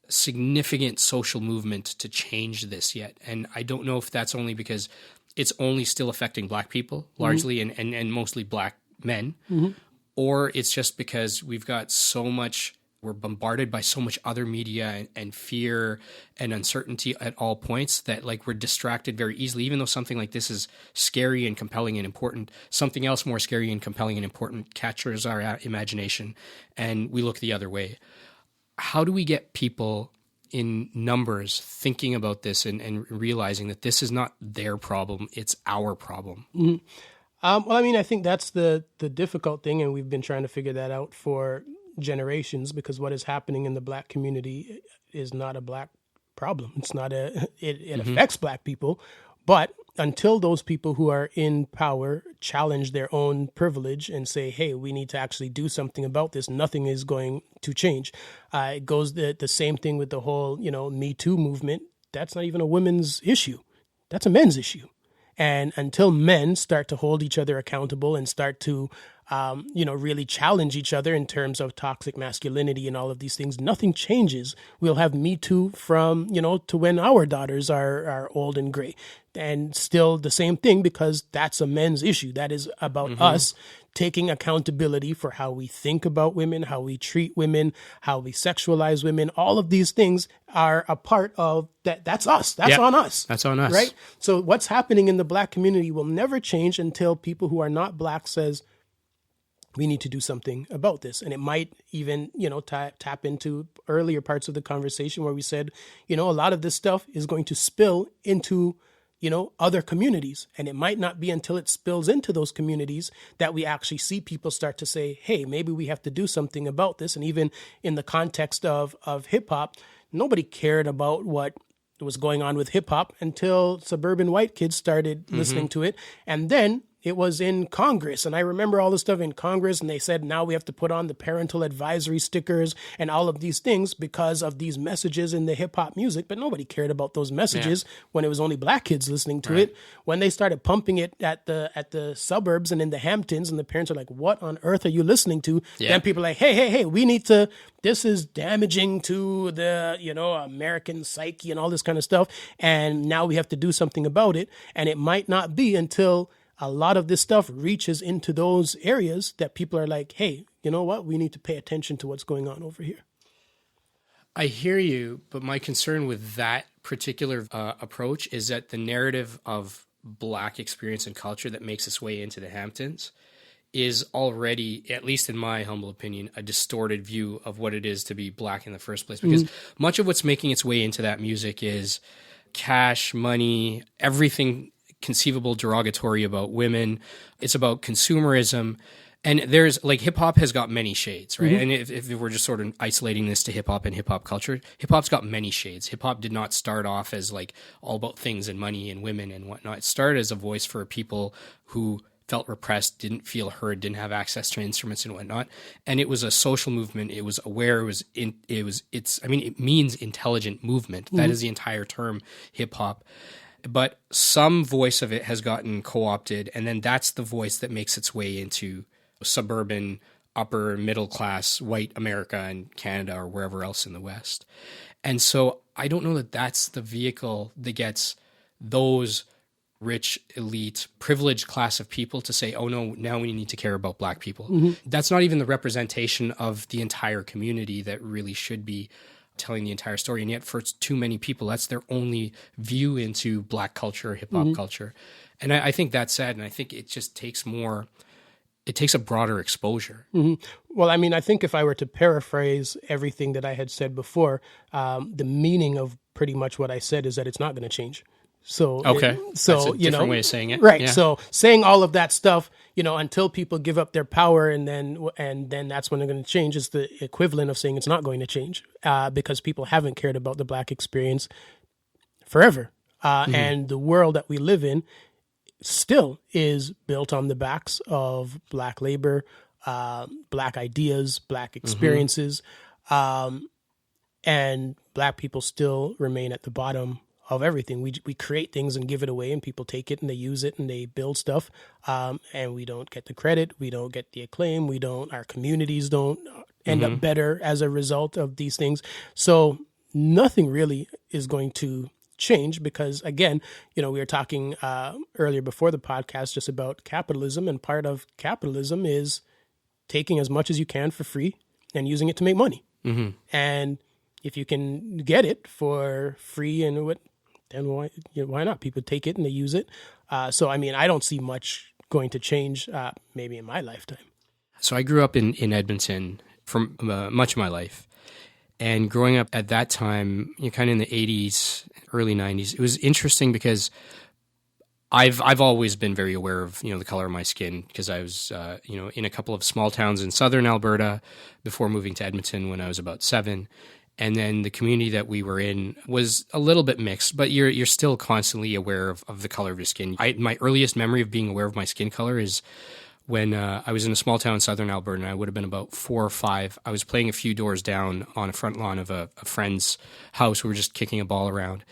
significant social movement to change this yet. And I don't know if that's only because it's only still affecting Black people largely and mostly Black men, or it's just because we're bombarded by so much other media and fear and uncertainty at all points that we're distracted very easily. Even though something like this is scary and compelling and important, something else more scary and compelling and important captures our imagination and we look the other way. How do we get people in numbers thinking about this and realizing that this is not their problem, it's our problem? Well, I mean, I think that's the difficult thing, and we've been trying to figure that out for generations, because what is happening in the Black community is not a Black problem. It's not it affects Black people, but until those people who are in power challenge their own privilege and say, hey, we need to actually do something about this, nothing is going to change. It goes the same thing with the whole, Me Too movement. That's not even a women's issue. That's a men's issue. And until men start to hold each other accountable and start to, really challenge each other in terms of toxic masculinity and all of these things, nothing changes. We'll have Me Too from, to when our daughters are old and gray. And still the same thing, because that's a men's issue. That is about us taking accountability for how we think about women, how we treat women, how we sexualize women. All of these things are a part of that. That's us. That's on us. That's on us. Right? So what's happening in the Black community will never change until people who are not Black says, we need to do something about this. And it might even, tap into earlier parts of the conversation where we said, a lot of this stuff is going to spill into other communities. And it might not be until it spills into those communities that we actually see people start to say, hey, maybe we have to do something about this. And even in the context of hip hop, nobody cared about what was going on with hip hop until suburban white kids started listening to it. And then it was in Congress. And I remember all the stuff in Congress, and they said, now we have to put on the parental advisory stickers and all of these things because of these messages in the hip hop music. But nobody cared about those messages when it was only Black kids listening to it. When they started pumping it at the suburbs and in the Hamptons, and the parents are like, what on earth are you listening to? Then people are like, hey, we need to, this is damaging to the, American psyche and all this kind of stuff. And now we have to do something about it. And it might not be until a lot of this stuff reaches into those areas that people are like, hey, you know what? We need to pay attention to what's going on over here. I hear you, but my concern with that particular approach is that the narrative of Black experience and culture that makes its way into the Hamptons is already, at least in my humble opinion, a distorted view of what it is to be Black in the first place. Because much of what's making its way into that music is cash, money, everything conceivable derogatory about women. It's about consumerism. And there's hip hop has got many shades, right? And if we're just sort of isolating this to hip hop and hip hop culture, hip hop's got many shades. Hip hop did not start off as all about things and money and women and whatnot. It started as a voice for people who felt repressed, didn't feel heard, didn't have access to instruments and whatnot. And it was a social movement. It was aware. It means intelligent movement. That is the entire term, hip hop. But some voice of it has gotten co-opted, and then that's the voice that makes its way into suburban, upper middle class, white America and Canada or wherever else in the West. And so I don't know that that's the vehicle that gets those rich, elite, privileged class of people to say, oh no, now we need to care about Black people. That's not even the representation of the entire community that really should be telling the entire story. And yet for too many people, that's their only view into Black culture, hip hop culture. And I think that's sad. And I think it just takes a broader exposure. Well, I think if I were to paraphrase everything that I had said before, the meaning of pretty much what I said is that it's not going to change. So, Okay. so That's a different way of saying it. right? Yeah. So, saying all of that stuff, until people give up their power, and then that's when they're going to change. Is the equivalent of saying it's not going to change, because people haven't cared about the Black experience forever, and the world that we live in still is built on the backs of Black labor, Black ideas, Black experiences, and Black people still remain at the bottom of everything. We create things and give it away, and people take it and they use it and they build stuff, and we don't get the credit, we don't get the acclaim, our communities don't end up better as a result of these things. So nothing really is going to change, because again, we were talking earlier before the podcast just about capitalism, and part of capitalism is taking as much as you can for free and using it to make money. And if you can get it for free, then why not? People take it and they use it. So I mean, I don't see much going to change, maybe in my lifetime. So I grew up in Edmonton for much of my life. And growing up at that time, kind of in the 80s, early 90s, it was interesting because I've always been very aware of, the color of my skin, because I was, in a couple of small towns in southern Alberta before moving to Edmonton when I was about 7. And then the community that we were in was a little bit mixed, but you're still constantly aware of the color of your skin. My earliest memory of being aware of my skin color is when I was in a small town in southern Alberta, and I would have been about 4 or 5. I was playing a few doors down on a front lawn of a friend's house. We were just kicking a ball around,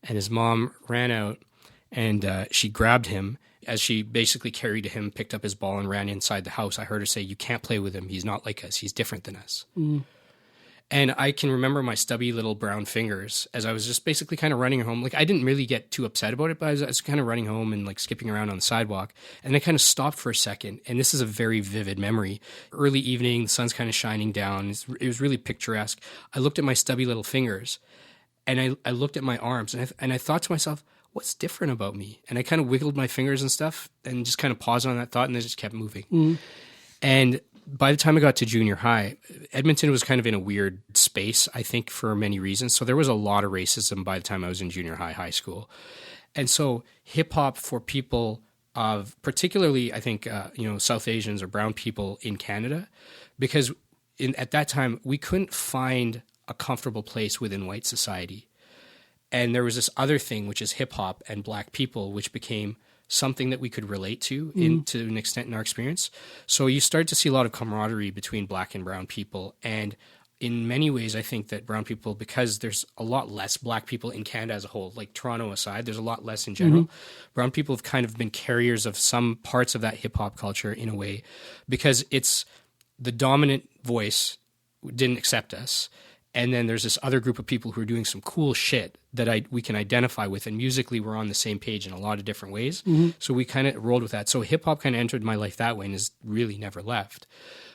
and his mom ran out, and she grabbed him. As she basically carried him, picked up his ball, and ran inside the house. I heard her say, "You can't play with him. He's not like us. He's different than us." And I can remember my stubby little brown fingers as I was just basically kind of running home. Like, I didn't really get too upset about it, but I was kind of running home and like skipping around on the sidewalk. And I kind of stopped for a second. And this is a very vivid memory. Early evening, the sun's kind of shining down. It was really picturesque. I looked at my stubby little fingers, and I looked at my arms, and I thought to myself, what's different about me? And I kind of wiggled my fingers and stuff and just kind of paused on that thought, and then just kept moving. And by the time I got to junior high, Edmonton was kind of in a weird space, I think, for many reasons. So there was a lot of racism by the time I was in junior high school. And so hip hop for people of particularly, I think, South Asians or brown people in Canada, because at that time we couldn't find a comfortable place within white society. And there was this other thing, which is hip hop and Black people, which became something that we could relate to to an extent in our experience. So you start to see a lot of camaraderie between Black and brown people. And in many ways, I think that brown people, because there's a lot less Black people in Canada as a whole, like Toronto aside, there's a lot less in general. Brown people have kind of been carriers of some parts of that hip hop culture in a way, because it's the dominant voice didn't accept us. And then there's this other group of people who are doing some cool shit that we can identify with. And musically, we're on the same page in a lot of different ways. So we kind of rolled with that. So hip hop kind of entered my life that way and has really never left.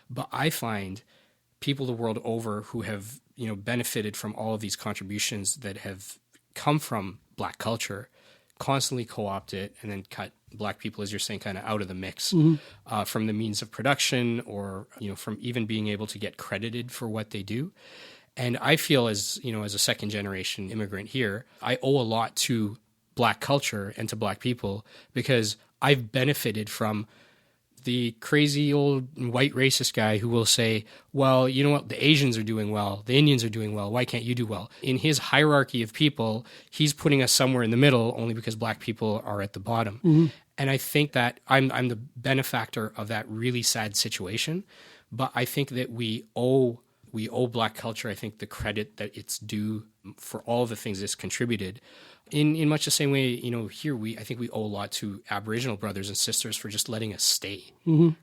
But I find people the world over who have, benefited from all of these contributions that have come from Black culture constantly co-opt it and then cut Black people, as you're saying, kind of out of the mix from the means of production, or, from even being able to get credited for what they do. And I feel as a second generation immigrant here, I owe a lot to Black culture and to Black people, because I've benefited from the crazy old white racist guy who will say, well, you know what, the Asians are doing well, the Indians are doing well, why can't you do well? In his hierarchy of people, he's putting us somewhere in the middle only because Black people are at the bottom. And I think that I'm the benefactor of that really sad situation. But I think that we owe Black culture, I think, the credit that it's due for all the things it's contributed. In much the same way, here I think we owe a lot to Aboriginal brothers and sisters for just letting us stay,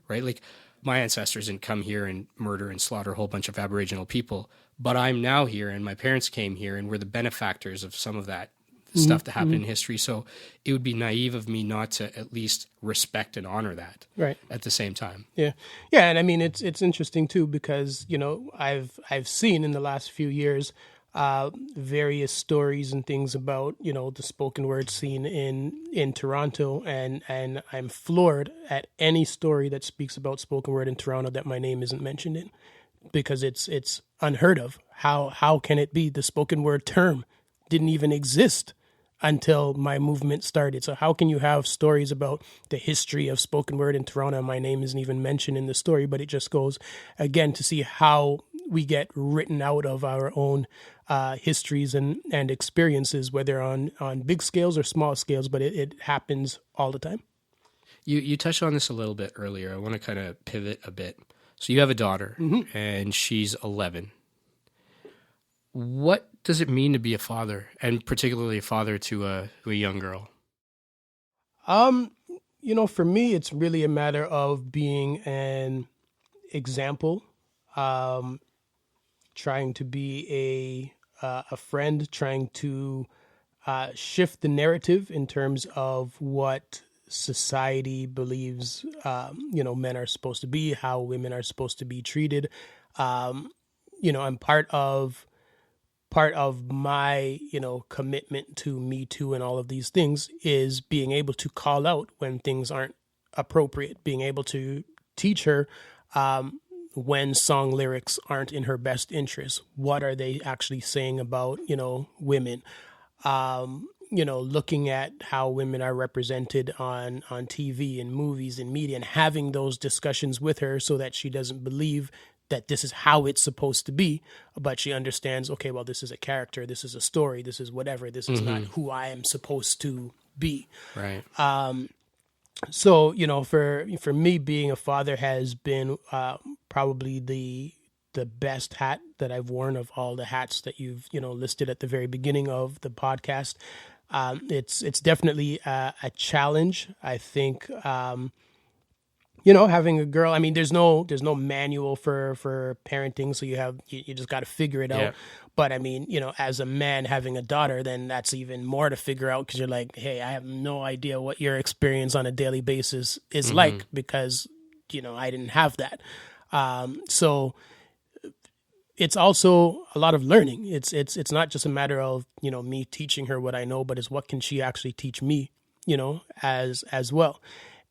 right? Like, my ancestors didn't come here and murder and slaughter a whole bunch of Aboriginal people, but I'm now here, and my parents came here, and we're the benefactors of some of that stuff that happened in history. So it would be naive of me not to at least respect and honor that at the same time. Yeah. And I mean, it's interesting too, because, I've seen in the last few years various stories and things about, the spoken word scene in Toronto. And I'm floored at any story that speaks about spoken word in Toronto that my name isn't mentioned in, because it's unheard of. How can it be? The spoken word term didn't even exist until my movement started. So how can you have stories about the history of spoken word in Toronto? My name isn't even mentioned in the story, but it just goes again to see how we get written out of our own histories and experiences, whether on big scales or small scales, but it happens all the time. You touched on this a little bit earlier. I want to kind of pivot a bit. So you have a daughter, and she's 11. What does it mean to be a father, and particularly a father to a young girl? For me, it's really a matter of being an example, trying to be a friend, trying to shift the narrative in terms of what society believes, men are supposed to be, how women are supposed to be treated. And part of my, commitment to Me Too and all of these things is being able to call out when things aren't appropriate, being able to teach her when song lyrics aren't in her best interest. What are they actually saying about, women? Looking at how women are represented on TV and movies and media, and having those discussions with her so that she doesn't believe that this is how it's supposed to be, but she understands, okay, well, this is a character, this is a story, this is whatever, this is not who I am supposed to be. Right. So, for me, being a father has been probably the best hat that I've worn of all the hats that you've, listed at the very beginning of the podcast. It's definitely a challenge. I think, having a girl, I mean, there's no manual for parenting. So you just got to figure it out. Yeah. But I mean, as a man having a daughter, then that's even more to figure out, because you're like, hey, I have no idea what your experience on a daily basis is like, because, I didn't have that. So it's also a lot of learning. It's not just a matter of, me teaching her what I know, but it's what can she actually teach me, as well.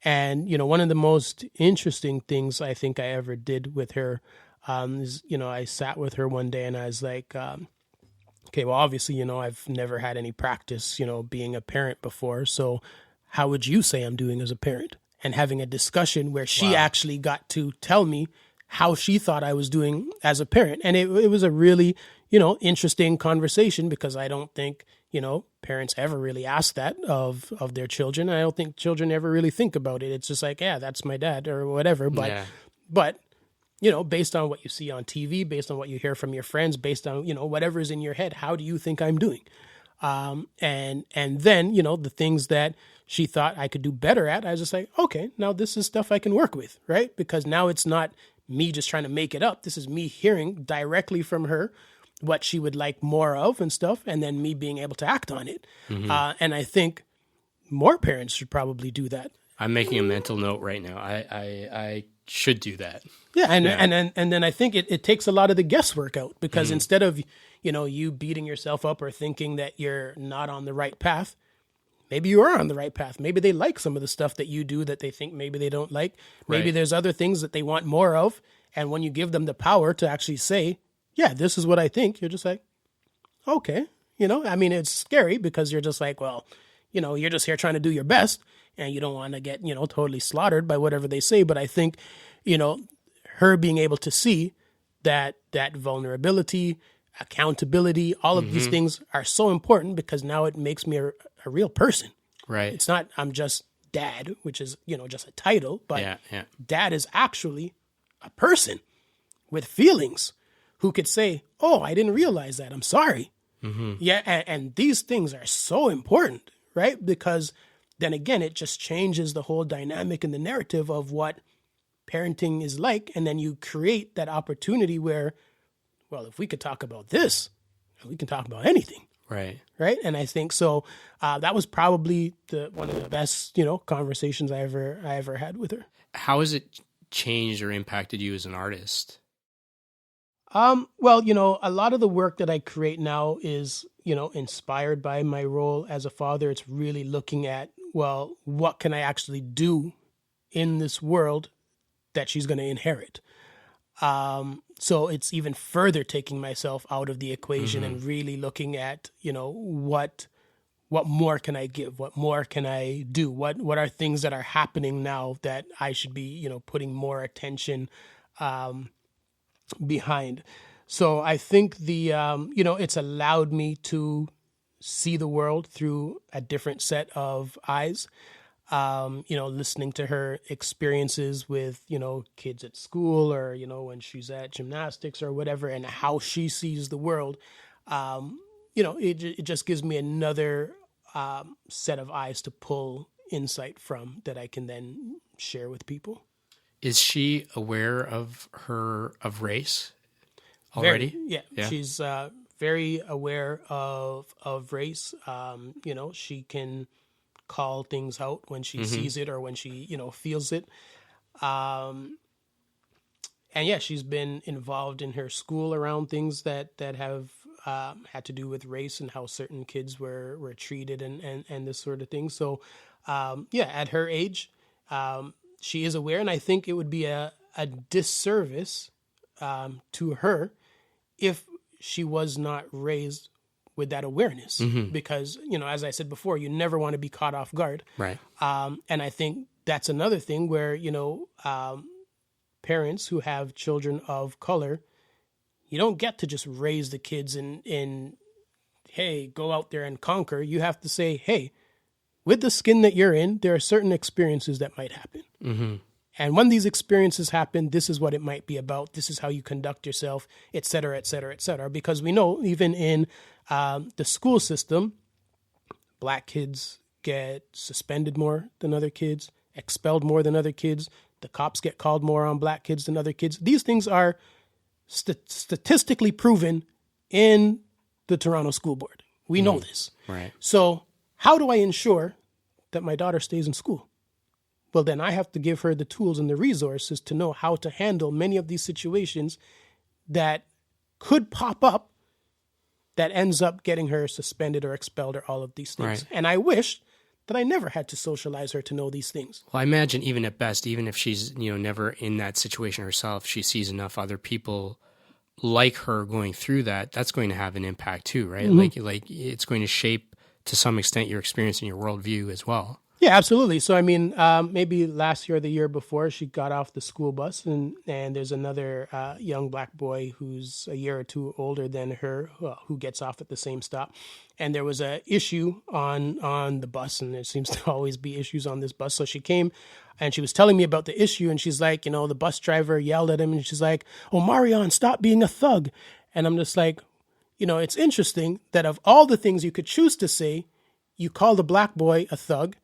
And, one of the most interesting things I think I ever did with her is, I sat with her one day and I was like, okay, well, obviously, I've never had any practice, being a parent before. So how would you say I'm doing as a parent? And having a discussion where she actually got to tell me how she thought I was doing as a parent. And it was a really, interesting conversation, because I don't think, parents ever really ask that of their children. I don't think children ever really think about it. It's just like, yeah, that's my dad or whatever. But, based on what you see on TV, based on what you hear from your friends, based on, whatever's in your head, how do you think I'm doing? And then, the things that she thought I could do better at, I was just like, okay, now this is stuff I can work with, right? Because now it's not me just trying to make it up. This is me hearing directly from her what she would like more of and stuff, and then me being able to act on it. And I think more parents should probably do that. I'm making a mental note right now. I should do that. Yeah, and then I think it takes a lot of the guesswork out, because instead of, you beating yourself up or thinking that you're not on the right path, maybe you are on the right path. Maybe they like some of the stuff that you do that they think maybe they don't like. Maybe there's other things that they want more of. And when you give them the power to actually say, yeah, this is what I think, you're just like, okay. I mean, it's scary, because you're just like, well, you're just here trying to do your best, and you don't want to get, totally slaughtered by whatever they say. But I think, her being able to see that vulnerability, accountability, all of these things are so important, because now it makes me a real person. Right. It's not, I'm just dad, which is, just a title, but dad is actually a person with feelings who could say, oh, I didn't realize that. I'm sorry. Yeah. And these things are so important, right? Because then again, it just changes the whole dynamic and the narrative of what parenting is like. And then you create that opportunity where, well, if we could talk about this, we can talk about anything. Right. Right. And I think so. That was probably one of the best, conversations I ever had with her. How has it changed or impacted you as an artist? Well, a lot of the work that I create now is, inspired by my role as a father. It's really looking at, well, what can I actually do in this world that she's going to inherit? So it's even further taking myself out of the equation and really looking at, what what more can I give? What more can I do? What are things that are happening now that I should be, putting more attention behind? So I think it's allowed me to see the world through a different set of eyes. Listening to her experiences with, kids at school or, when she's at gymnastics or whatever, and how she sees the world. It just gives me another set of eyes to pull insight from that I can then share with people. Is she aware of race already? Yeah. She's very aware of race. She can call things out when she sees it or when she, feels it. And yeah, she's been involved in her school around things that have had to do with race and how certain kids were treated and this sort of thing. So, at her age, she is aware, and I think it would be a disservice to her if she was not raised with that awareness. Because, as I said before, you never want to be caught off guard. Right. And I think that's another thing where, parents who have children of color, you don't get to just raise the kids in, hey, go out there and conquer. You have to say, hey, with the skin that you're in, there are certain experiences that might happen. And when these experiences happen, this is what it might be about. This is how you conduct yourself, et cetera, et cetera, et cetera. Because we know even in the school system, Black kids get suspended more than other kids, expelled more than other kids. The cops get called more on Black kids than other kids. These things are statistically proven in the Toronto School Board. We know this. Right. So how do I ensure that my daughter stays in school? Well, then I have to give her the tools and the resources to know how to handle many of these situations that could pop up that ends up getting her suspended or expelled or all of these things. Right. And I wish that I never had to socialize her to know these things. Well, I imagine even at best, even if she's, never in that situation herself, she sees enough other people like her going through that, that's going to have an impact too, right? Like it's going to shape to some extent your experience and your worldview as well. Yeah, absolutely. So, I mean, maybe last year or the year before, she got off the school bus and there's another young Black boy who's a year or two older than her who gets off at the same stop. And there was a issue on the bus, and there seems to always be issues on this bus. So she came and she was telling me about the issue, and she's like, the bus driver yelled at him, and she's like, "Oh, Marion, stop being a thug." And I'm just like, it's interesting that of all the things you could choose to say, you call the Black boy a thug.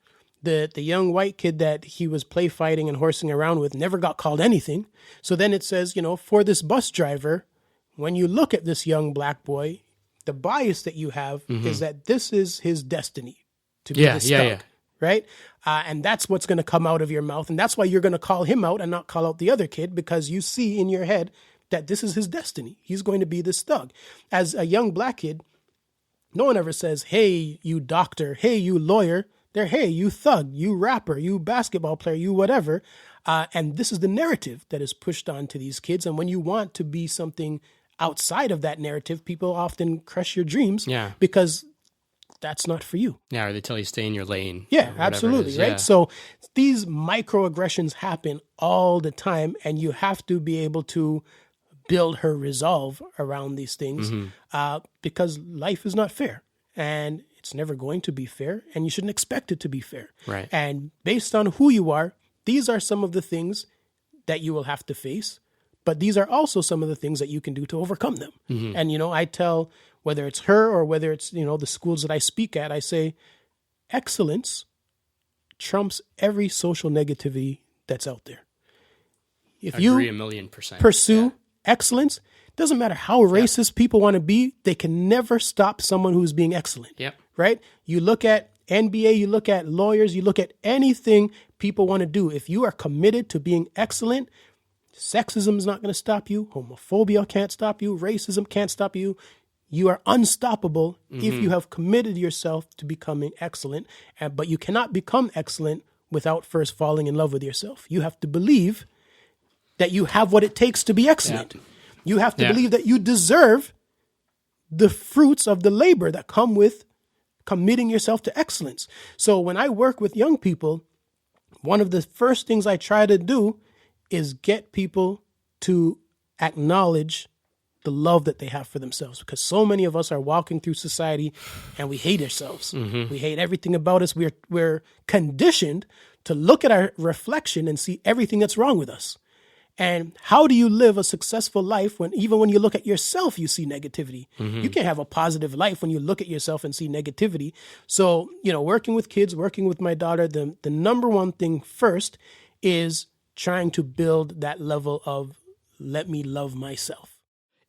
The young white kid that he was play fighting and horsing around with never got called anything. So then it says, for this bus driver, when you look at this young Black boy, the bias that you have is that this is his destiny to be this thug, right? And that's what's going to come out of your mouth. And that's why you're going to call him out and not call out the other kid, because you see in your head that this is his destiny. He's going to be this thug. As a young Black kid, no one ever says, "Hey, you doctor, hey, you lawyer." They're, "Hey, you thug, you rapper, you basketball player, you whatever." And this is the narrative that is pushed onto these kids. And when you want to be something outside of that narrative, people often crush your dreams because that's not for you. Yeah, or they tell you stay in your lane. Yeah, absolutely, right? Yeah. So these microaggressions happen all the time, and you have to be able to build her resolve around these things because life is not fair. And it's never going to be fair, and you shouldn't expect it to be fair. Right. And based on who you are, these are some of the things that you will have to face, but these are also some of the things that you can do to overcome them. And, I tell, whether it's her or whether it's, the schools that I speak at, I say, excellence trumps every social negativity that's out there. If you agree 1,000,000%. Pursue excellence, doesn't matter how racist people want to be, they can never stop someone who's being excellent. Yep. Right? You look at NBA, you look at lawyers, you look at anything people want to do. If you are committed to being excellent, sexism is not going to stop you. Homophobia can't stop you. Racism can't stop you. You are unstoppable if you have committed yourself to becoming excellent. But you cannot become excellent without first falling in love with yourself. You have to believe that you have what it takes to be excellent. You have to believe that you deserve the fruits of the labor that come with committing yourself to excellence. So when I work with young people, one of the first things I try to do is get people to acknowledge the love that they have for themselves, because so many of us are walking through society and we hate ourselves. We hate everything about us. We're conditioned to look at our reflection and see everything that's wrong with us. And how do you live a successful life when even when you look at yourself, you see negativity? You can't have a positive life when you look at yourself and see negativity. So, working with kids, working with my daughter, the number one thing first is trying to build that level of let me love myself.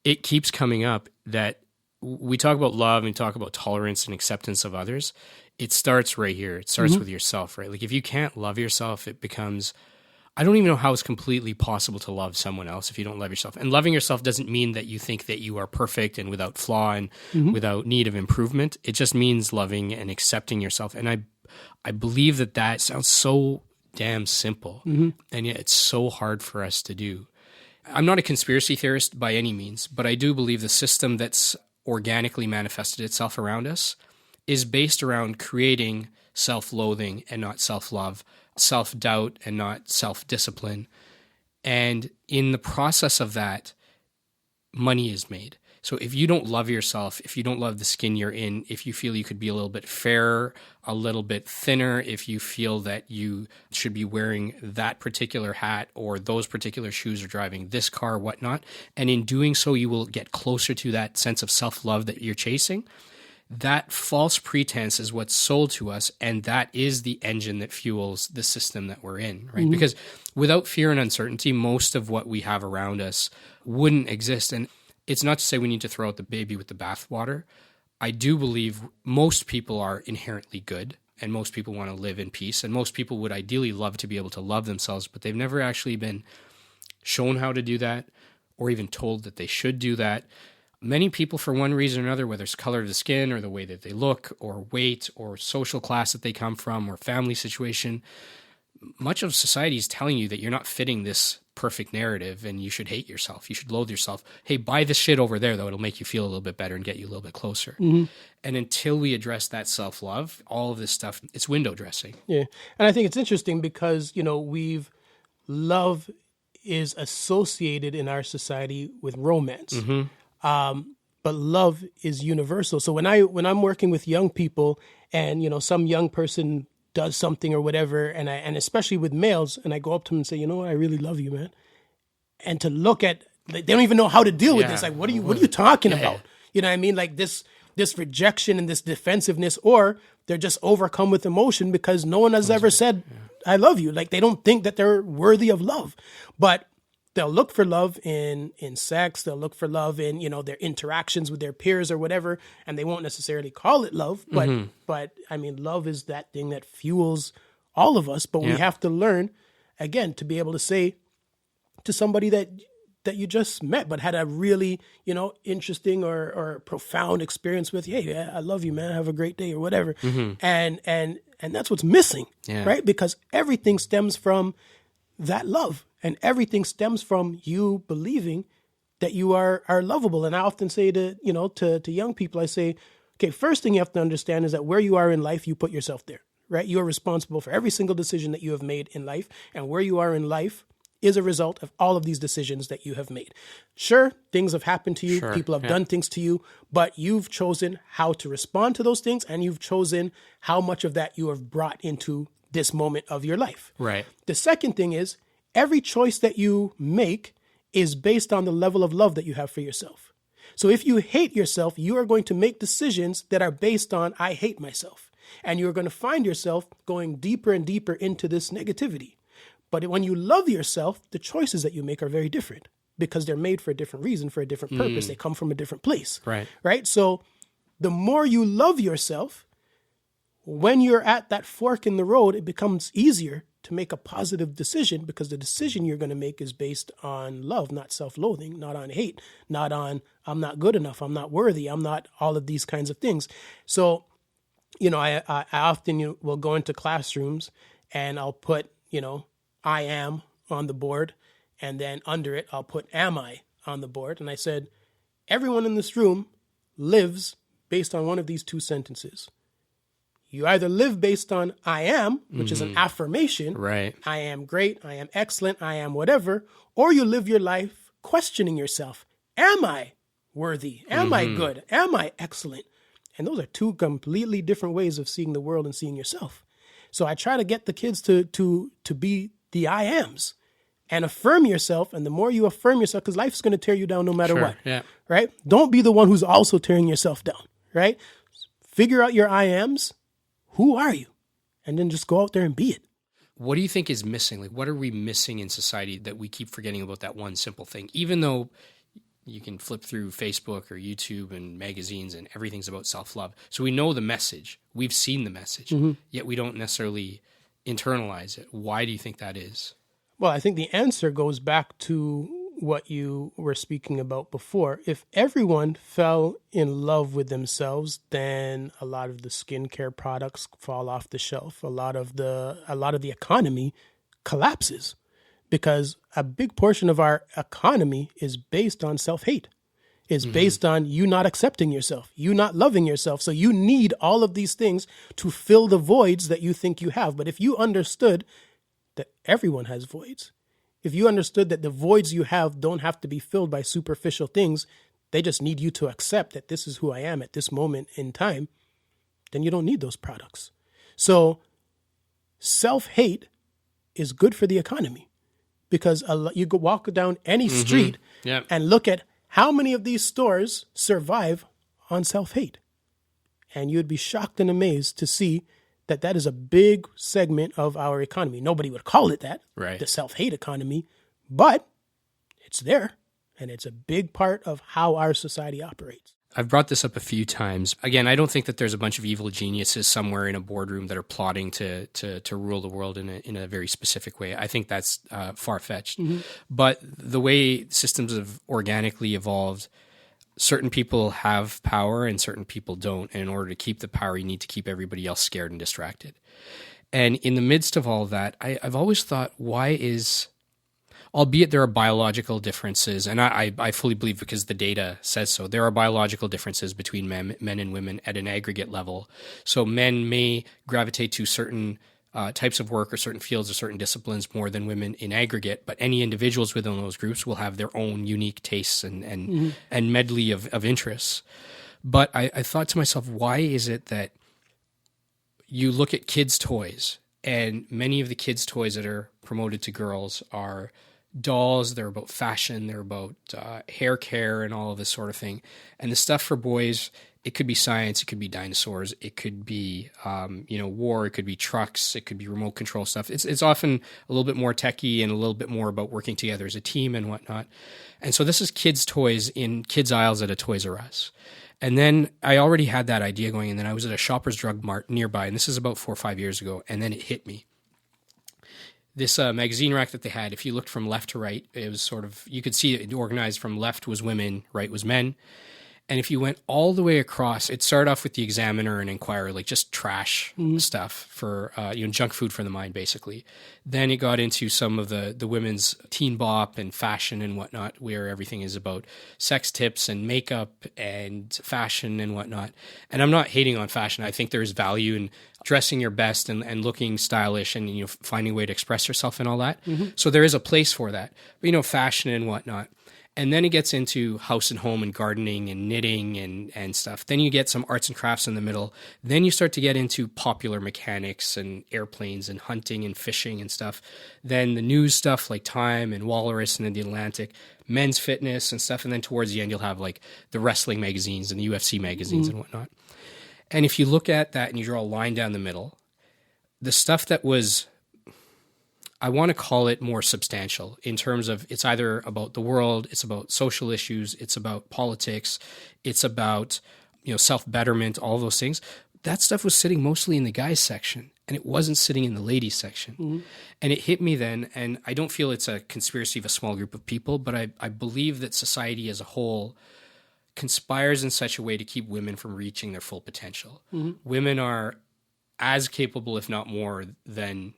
It keeps coming up that we talk about love and talk about tolerance and acceptance of others. It starts right here. It starts with yourself, right? Like if you can't love yourself, it becomes, I don't even know how it's completely possible to love someone else if you don't love yourself. And loving yourself doesn't mean that you think that you are perfect and without flaw and without need of improvement. It just means loving and accepting yourself. And I believe that sounds so damn simple, and yet it's so hard for us to do. I'm not a conspiracy theorist by any means, but I do believe the system that's organically manifested itself around us is based around creating self-loathing and not self-love, self-doubt and not self-discipline. And in the process of that, money is made. So if you don't love yourself, if you don't love the skin you're in, if you feel you could be a little bit fairer, a little bit thinner, if you feel that you should be wearing that particular hat or those particular shoes or driving this car, whatnot, and in doing so, you will get closer to that sense of self-love that you're chasing. That false pretense is what's sold to us, and that is the engine that fuels the system that we're in, right? Because without fear and uncertainty, most of what we have around us wouldn't exist. And it's not to say we need to throw out the baby with the bathwater. I do believe most people are inherently good, and most people want to live in peace, and most people would ideally love to be able to love themselves, but they've never actually been shown how to do that or even told that they should do that. Many people, for one reason or another, whether it's color of the skin or the way that they look or weight or social class that they come from or family situation, much of society is telling you that you're not fitting this perfect narrative and you should hate yourself. You should loathe yourself. Hey, buy this shit over there, though. It'll make you feel a little bit better and get you a little bit closer. And until we address that self-love, all of this stuff, it's window dressing. Yeah. And I think it's interesting because, love is associated in our society with romance. But love is universal. So when I'm working with young people and, some young person does something or whatever, and especially with males, and I go up to them and say, I really love you, man. And to look at, they don't even know how to deal with this. Like, what are you talking about? You know what I mean? Like this rejection and this defensiveness, or they're just overcome with emotion because no one has ever said, I love you. Like they don't think that they're worthy of love, but they'll look for love in sex. They'll look for love in, their interactions with their peers or whatever. And they won't necessarily call it love. But I mean, love is that thing that fuels all of us. But we have to learn, again, to be able to say to somebody that you just met, but had a really, interesting or profound experience with, hey, I love you, man. Have a great day or whatever. And that's what's missing, right? Because everything stems from that love. And everything stems from you believing that you are lovable. And I often say to young people, I say, okay, first thing you have to understand is that where you are in life, you put yourself there, right? You are responsible for every single decision that you have made in life. And where you are in life is a result of all of these decisions that you have made. Sure, things have happened to you. People have done things to you, but you've chosen how to respond to those things. And you've chosen how much of that you have brought into this moment of your life. Right. The second thing is, every choice that you make is based on the level of love that you have for yourself. So if you hate yourself, you are going to make decisions that are based on, I hate myself. And you're going to find yourself going deeper and deeper into this negativity. But when you love yourself, the choices that you make are very different because they're made for a different reason, for a different purpose. They come from a different place. Right? So the more you love yourself, when you're at that fork in the road, it becomes easier to make a positive decision because the decision you're going to make is based on love, not self-loathing, not on hate, not on I'm not good enough, I'm not worthy, I'm not all of these kinds of things. So, I often will go into classrooms and I'll put, I am on the board, and then under it, I'll put am I on the board. And I said, everyone in this room lives based on one of these two sentences. You either live based on I am, which is an affirmation. Right. I am great. I am excellent. I am whatever. Or you live your life questioning yourself. Am I worthy? Am I good? Am I excellent? And those are two completely different ways of seeing the world and seeing yourself. So I try to get the kids to be the I ams and affirm yourself. And the more you affirm yourself, because life's going to tear you down no matter what. Yeah. Right? Don't be the one who's also tearing yourself down. Right? Figure out your I ams. Who are you? And then just go out there and be it. What do you think is missing? Like, what are we missing in society that we keep forgetting about that one simple thing? Even though you can flip through Facebook or YouTube and magazines and everything's about self-love. So we know the message. We've seen the message, yet we don't necessarily internalize it. Why do you think that is? Well, I think the answer goes back to what you were speaking about before. If everyone fell in love with themselves, then a lot of the skincare products fall off the shelf. A lot of the economy collapses because a big portion of our economy is based on self-hate. It's based on you not accepting yourself, you not loving yourself. So you need all of these things to fill the voids that you think you have. But if you understood that everyone has voids, if you understood that the voids you have don't have to be filled by superficial things, they just need you to accept that this is who I am at this moment in time, then you don't need those products. So self-hate is good for the economy because you go walk down any street and look at how many of these stores survive on self-hate. And you'd be shocked and amazed to see that that is a big segment of our economy. Nobody would call it that, right, the self-hate economy, but it's there, and it's a big part of how our society operates. I've brought this up a few times. Again, I don't think that there's a bunch of evil geniuses somewhere in a boardroom that are plotting to rule the world in a very specific way. I think that's far-fetched. But the way systems have organically evolved, certain people have power and certain people don't. And in order to keep the power, you need to keep everybody else scared and distracted. And in the midst of all that, I've always thought, why is, albeit there are biological differences, and I fully believe because the data says so, there are biological differences between men and women at an aggregate level. So men may gravitate to certain types of work or certain fields or certain disciplines more than women in aggregate, but any individuals within those groups will have their own unique tastes and medley of interests. But I thought to myself, why is it that you look at kids' toys, and many of the kids' toys that are promoted to girls are dolls, they're about fashion, they're about hair care and all of this sort of thing. And the stuff for boys, it could be science, it could be dinosaurs, it could be war, it could be trucks, it could be remote control stuff. It's often a little bit more techie and a little bit more about working together as a team and whatnot. And so this is kids' toys in kids' aisles at a Toys R Us. And then I already had that idea going, and then I was at a Shoppers Drug Mart nearby, and this is about 4 or 5 years ago, and then it hit me. This magazine rack that they had, if you looked from left to right, it was sort of, you could see it organized from left was women, right was men. And if you went all the way across, it started off with the Examiner and Inquirer, like just trash stuff for, junk food for the mind, basically. Then it got into some of the women's teen bop and fashion and whatnot, where everything is about sex tips and makeup and fashion and whatnot. And I'm not hating on fashion. I think there's value in dressing your best and looking stylish and, finding a way to express yourself and all that. So there is a place for that. But, fashion and whatnot. And then it gets into house and home and gardening and knitting and stuff. Then you get some arts and crafts in the middle. Then you start to get into popular mechanics and airplanes and hunting and fishing and stuff. Then the news stuff like Time and Walrus and then The Atlantic, men's fitness and stuff. And then towards the end, you'll have like the wrestling magazines and the UFC magazines and whatnot. And if you look at that and you draw a line down the middle, the stuff that was, I want to call it more substantial in terms of it's either about the world, it's about social issues, it's about politics, it's about, self-betterment, all those things. That stuff was sitting mostly in the guys section and it wasn't sitting in the ladies section. And it hit me then, and I don't feel it's a conspiracy of a small group of people, but I believe that society as a whole conspires in such a way to keep women from reaching their full potential. Women are as capable, if not more, than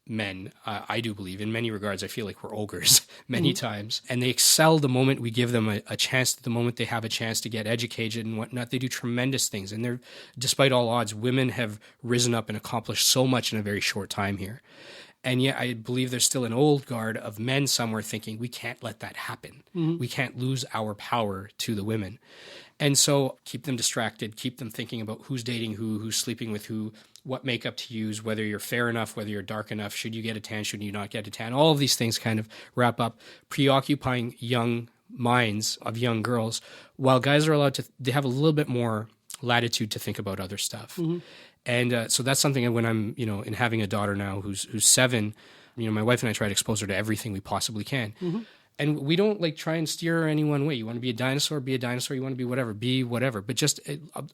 men, I do believe. In many regards, I feel like we're ogres many times. And they excel the moment we give them a chance, the moment they have a chance to get educated and whatnot. They do tremendous things. And they're, despite all odds, women have risen up and accomplished so much in a very short time here. And yet I believe there's still an old guard of men somewhere thinking, we can't let that happen. We can't lose our power to the women. And so keep them distracted, keep them thinking about who's dating who, who's sleeping with who, what makeup to use, whether you're fair enough, whether you're dark enough, should you get a tan, should you not get a tan. All of these things kind of wrap up preoccupying young minds of young girls, while guys are allowed to, they have a little bit more latitude to think about other stuff. And so that's something when I'm, in having a daughter now who's 7, my wife and I try to expose her to everything we possibly can. And we don't try and steer her any one way. You want to be a dinosaur, be a dinosaur. You want to be whatever. But just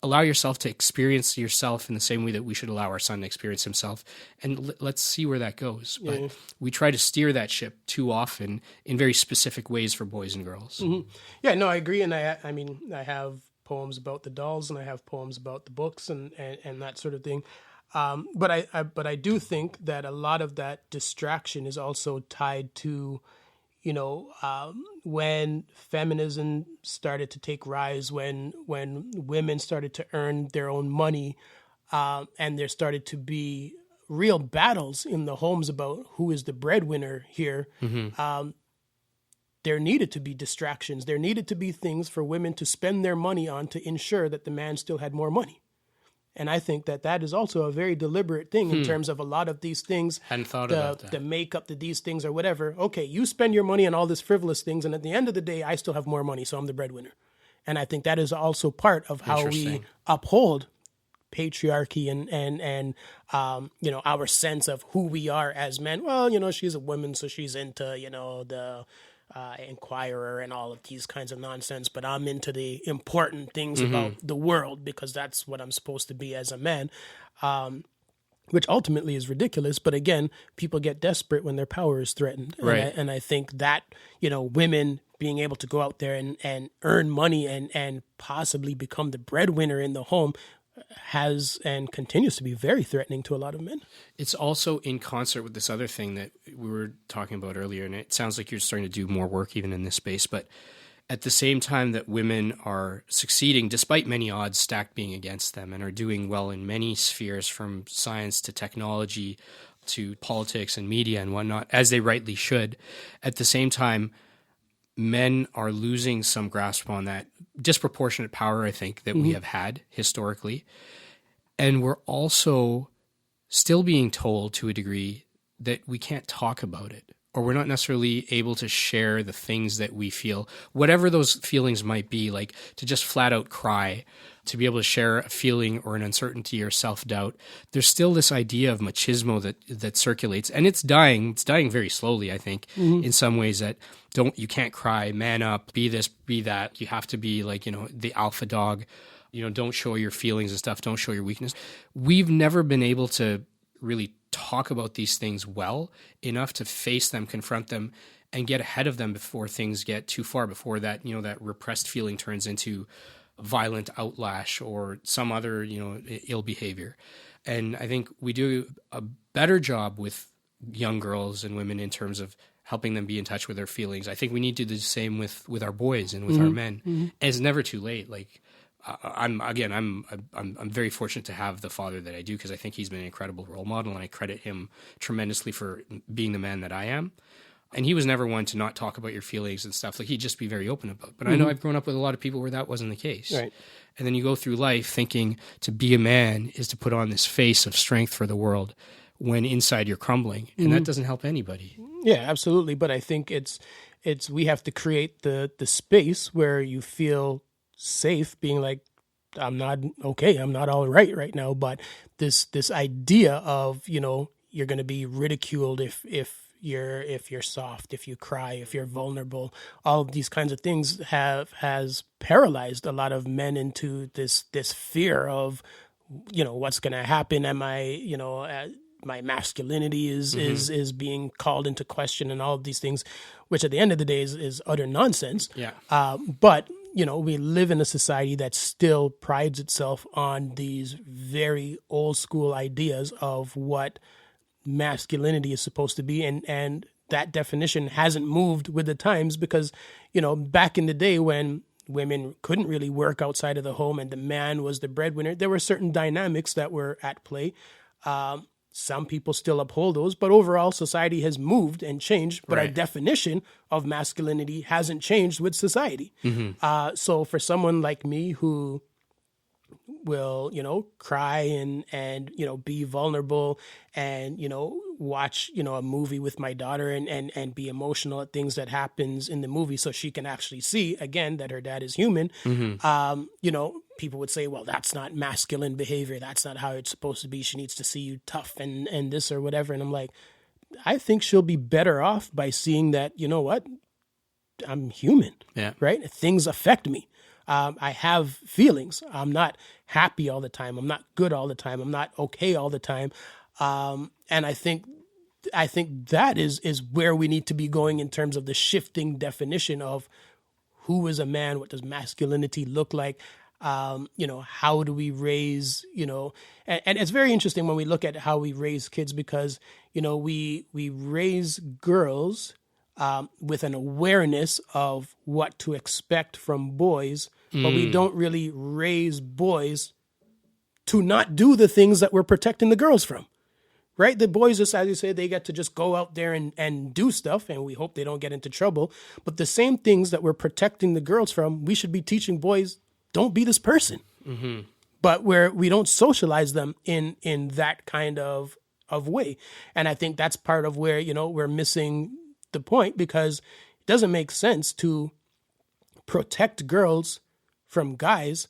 allow yourself to experience yourself in the same way that we should allow our son to experience himself. And let's see where that goes. But we try to steer that ship too often in very specific ways for boys and girls. Yeah, no, I agree. And I mean, I have poems about the dolls and I have poems about the books and that sort of thing. But I do think that a lot of that distraction is also tied to, when feminism started to take rise, when women started to earn their own money, and there started to be real battles in the homes about who is the breadwinner here. There needed to be distractions. There needed to be things for women to spend their money on to ensure that the man still had more money. And I think that is also a very deliberate thing in terms of a lot of these things. Hadn't thought about that. The makeup, these things or whatever. Okay, you spend your money on all these frivolous things, and at the end of the day, I still have more money, so I'm the breadwinner. And I think that is also part of how we uphold patriarchy and our sense of who we are as men. Well, she's a woman, so she's into, the Inquirer and all of these kinds of nonsense, but I'm into the important things about the world because that's what I'm supposed to be as a man, which ultimately is ridiculous. But again, people get desperate when their power is threatened. Right. And I think that, women being able to go out there and earn money and possibly become the breadwinner in the home has and continues to be very threatening to a lot of men. It's also in concert with this other thing that we were talking about earlier, and it sounds like you're starting to do more work even in this space, but at the same time that women are succeeding, despite many odds stacked being against them, and are doing well in many spheres from science to technology to politics and media and whatnot, as they rightly should, at the same time, men are losing some grasp on that disproportionate power, I think, that we have had historically. And we're also still being told to a degree that we can't talk about it, or we're not necessarily able to share the things that we feel, whatever those feelings might be, like to just flat out cry, to be able to share a feeling or an uncertainty or self-doubt. There's still this idea of machismo that circulates, and it's dying. It's dying very slowly, I think, in some ways, that you can't cry, man up, be this, be that. You have to be the alpha dog, don't show your feelings and stuff. Don't show your weakness. We've never been able to really talk about these things well enough to face them, confront them, and get ahead of them before things get too far, before that, that repressed feeling turns into violent outlash or some other, ill behavior. And I think we do a better job with young girls and women in terms of helping them be in touch with their feelings. I think we need to do the same with our boys and with our men. And it's never too late. I'm very fortunate to have the father that I do, because I think he's been an incredible role model, and I credit him tremendously for being the man that I am. And he was never one to not talk about your feelings and stuff. He'd just be very open about it. But I know I've grown up with a lot of people where that wasn't the case. Right. And then you go through life thinking to be a man is to put on this face of strength for the world when inside you're crumbling. And that doesn't help anybody. Yeah, absolutely. But I think it's we have to create the space where you feel safe being like, I'm not okay, I'm not all right now. But this idea of, you're going to be ridiculed if you're soft, if you cry, if you're vulnerable, all of these kinds of things has paralyzed a lot of men into this fear of, what's going to happen. Am I, my masculinity is being called into question, and all of these things, which at the end of the day is utter nonsense. Yeah. But we live in a society that still prides itself on these very old school ideas of what masculinity is supposed to be. And that definition hasn't moved with the times because, back in the day when women couldn't really work outside of the home and the man was the breadwinner, there were certain dynamics that were at play. Some people still uphold those, but overall society has moved and changed, but our definition of masculinity hasn't changed with society. So for someone like me who will, cry and be vulnerable and, watch, a movie with my daughter and be emotional at things that happens in the movie so she can actually see, again, that her dad is human. People would say, well, that's not masculine behavior. That's not how it's supposed to be. She needs to see you tough and this or whatever. And I'm like, I think she'll be better off by seeing that, you know what? I'm human, right? Things affect me. I have feelings. I'm not happy all the time. I'm not good all the time. I'm not okay all the time. And I think that is where we need to be going in terms of the shifting definition of who is a man, what does masculinity look like, how do we raise, and it's very interesting when we look at how we raise kids because, we raise girls with an awareness of what to expect from boys, but we don't really raise boys to not do the things that we're protecting the girls from. Right? The boys, just as you say, they get to just go out there and do stuff, and we hope they don't get into trouble. But the same things that we're protecting the girls from, we should be teaching boys, don't be this person. But we don't socialize them in that kind of way. And I think that's part of where, we're missing the point because it doesn't make sense to protect girls from guys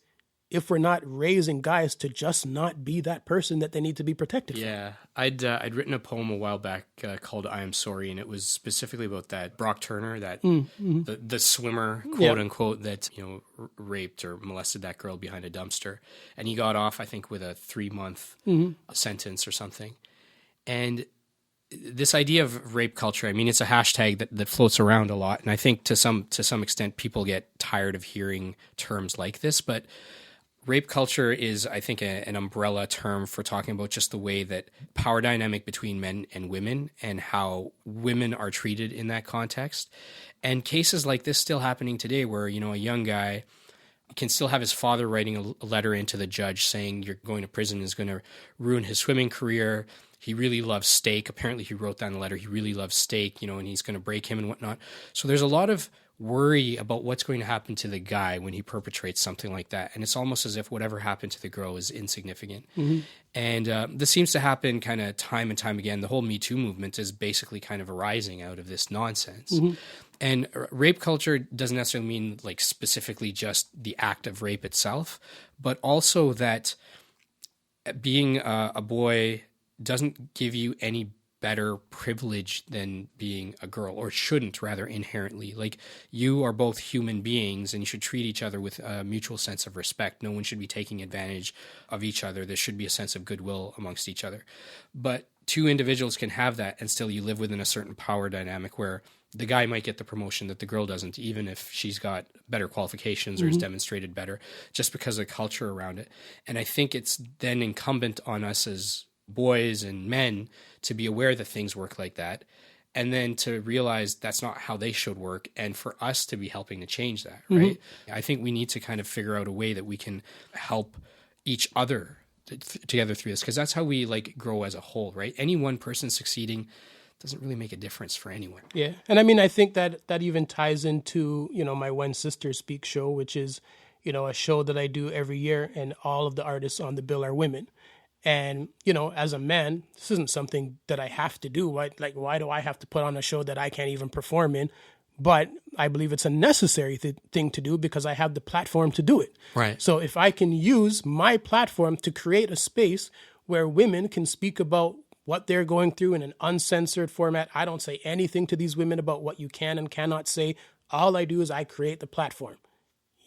if we're not raising guys to just not be that person that they need to be protected from. Yeah, I'd written a poem a while back called "I Am Sorry," and it was specifically about that Brock Turner, that the swimmer, quote unquote, that raped or molested that girl behind a dumpster, and he got off, I think, with a 3-month sentence or something. And this idea of rape culture, I mean, it's a hashtag that floats around a lot, and I think to some extent people get tired of hearing terms like this, but rape culture is, I think, an umbrella term for talking about just the way that power dynamic between men and women and how women are treated in that context. And cases like this still happening today where, a young guy can still have his father writing a letter into the judge saying you're going to prison is going to ruin his swimming career. He really loves steak. Apparently he wrote down the letter. He really loves steak, and he's going to break him and whatnot. So there's a lot of worry about what's going to happen to the guy when he perpetrates something like that. And it's almost as if whatever happened to the girl is insignificant. And this seems to happen kind of time and time again. The whole Me Too movement is basically kind of arising out of this nonsense. And rape culture doesn't necessarily mean like specifically just the act of rape itself, but also that being a boy doesn't give you any better privilege than being a girl, or shouldn't, rather, inherently. Like, you are both human beings and you should treat each other with a mutual sense of respect. No one should be taking advantage of each other. There should be a sense of goodwill amongst each other. But two individuals can have that and still you live within a certain power dynamic where the guy might get the promotion that the girl doesn't, even if she's got better qualifications or is demonstrated better, just because of the culture around it. And I think it's then incumbent on us as boys and men to be aware that things work like that, and then to realize that's not how they should work, and for us to be helping to change that, right? I think we need to kind of figure out a way that we can help each other together through this, because that's how we grow as a whole, right? Any one person succeeding doesn't really make a difference for anyone. Yeah, and I mean, I think that even ties into, my When Sisters Speak show, which is, a show that I do every year, and all of the artists on the bill are women. And, as a man, this isn't something that I have to do. Why do I have to put on a show that I can't even perform in? But I believe it's a necessary thing to do because I have the platform to do it. Right. So if I can use my platform to create a space where women can speak about what they're going through in an uncensored format, I don't say anything to these women about what you can and cannot say. All I do is I create the platform.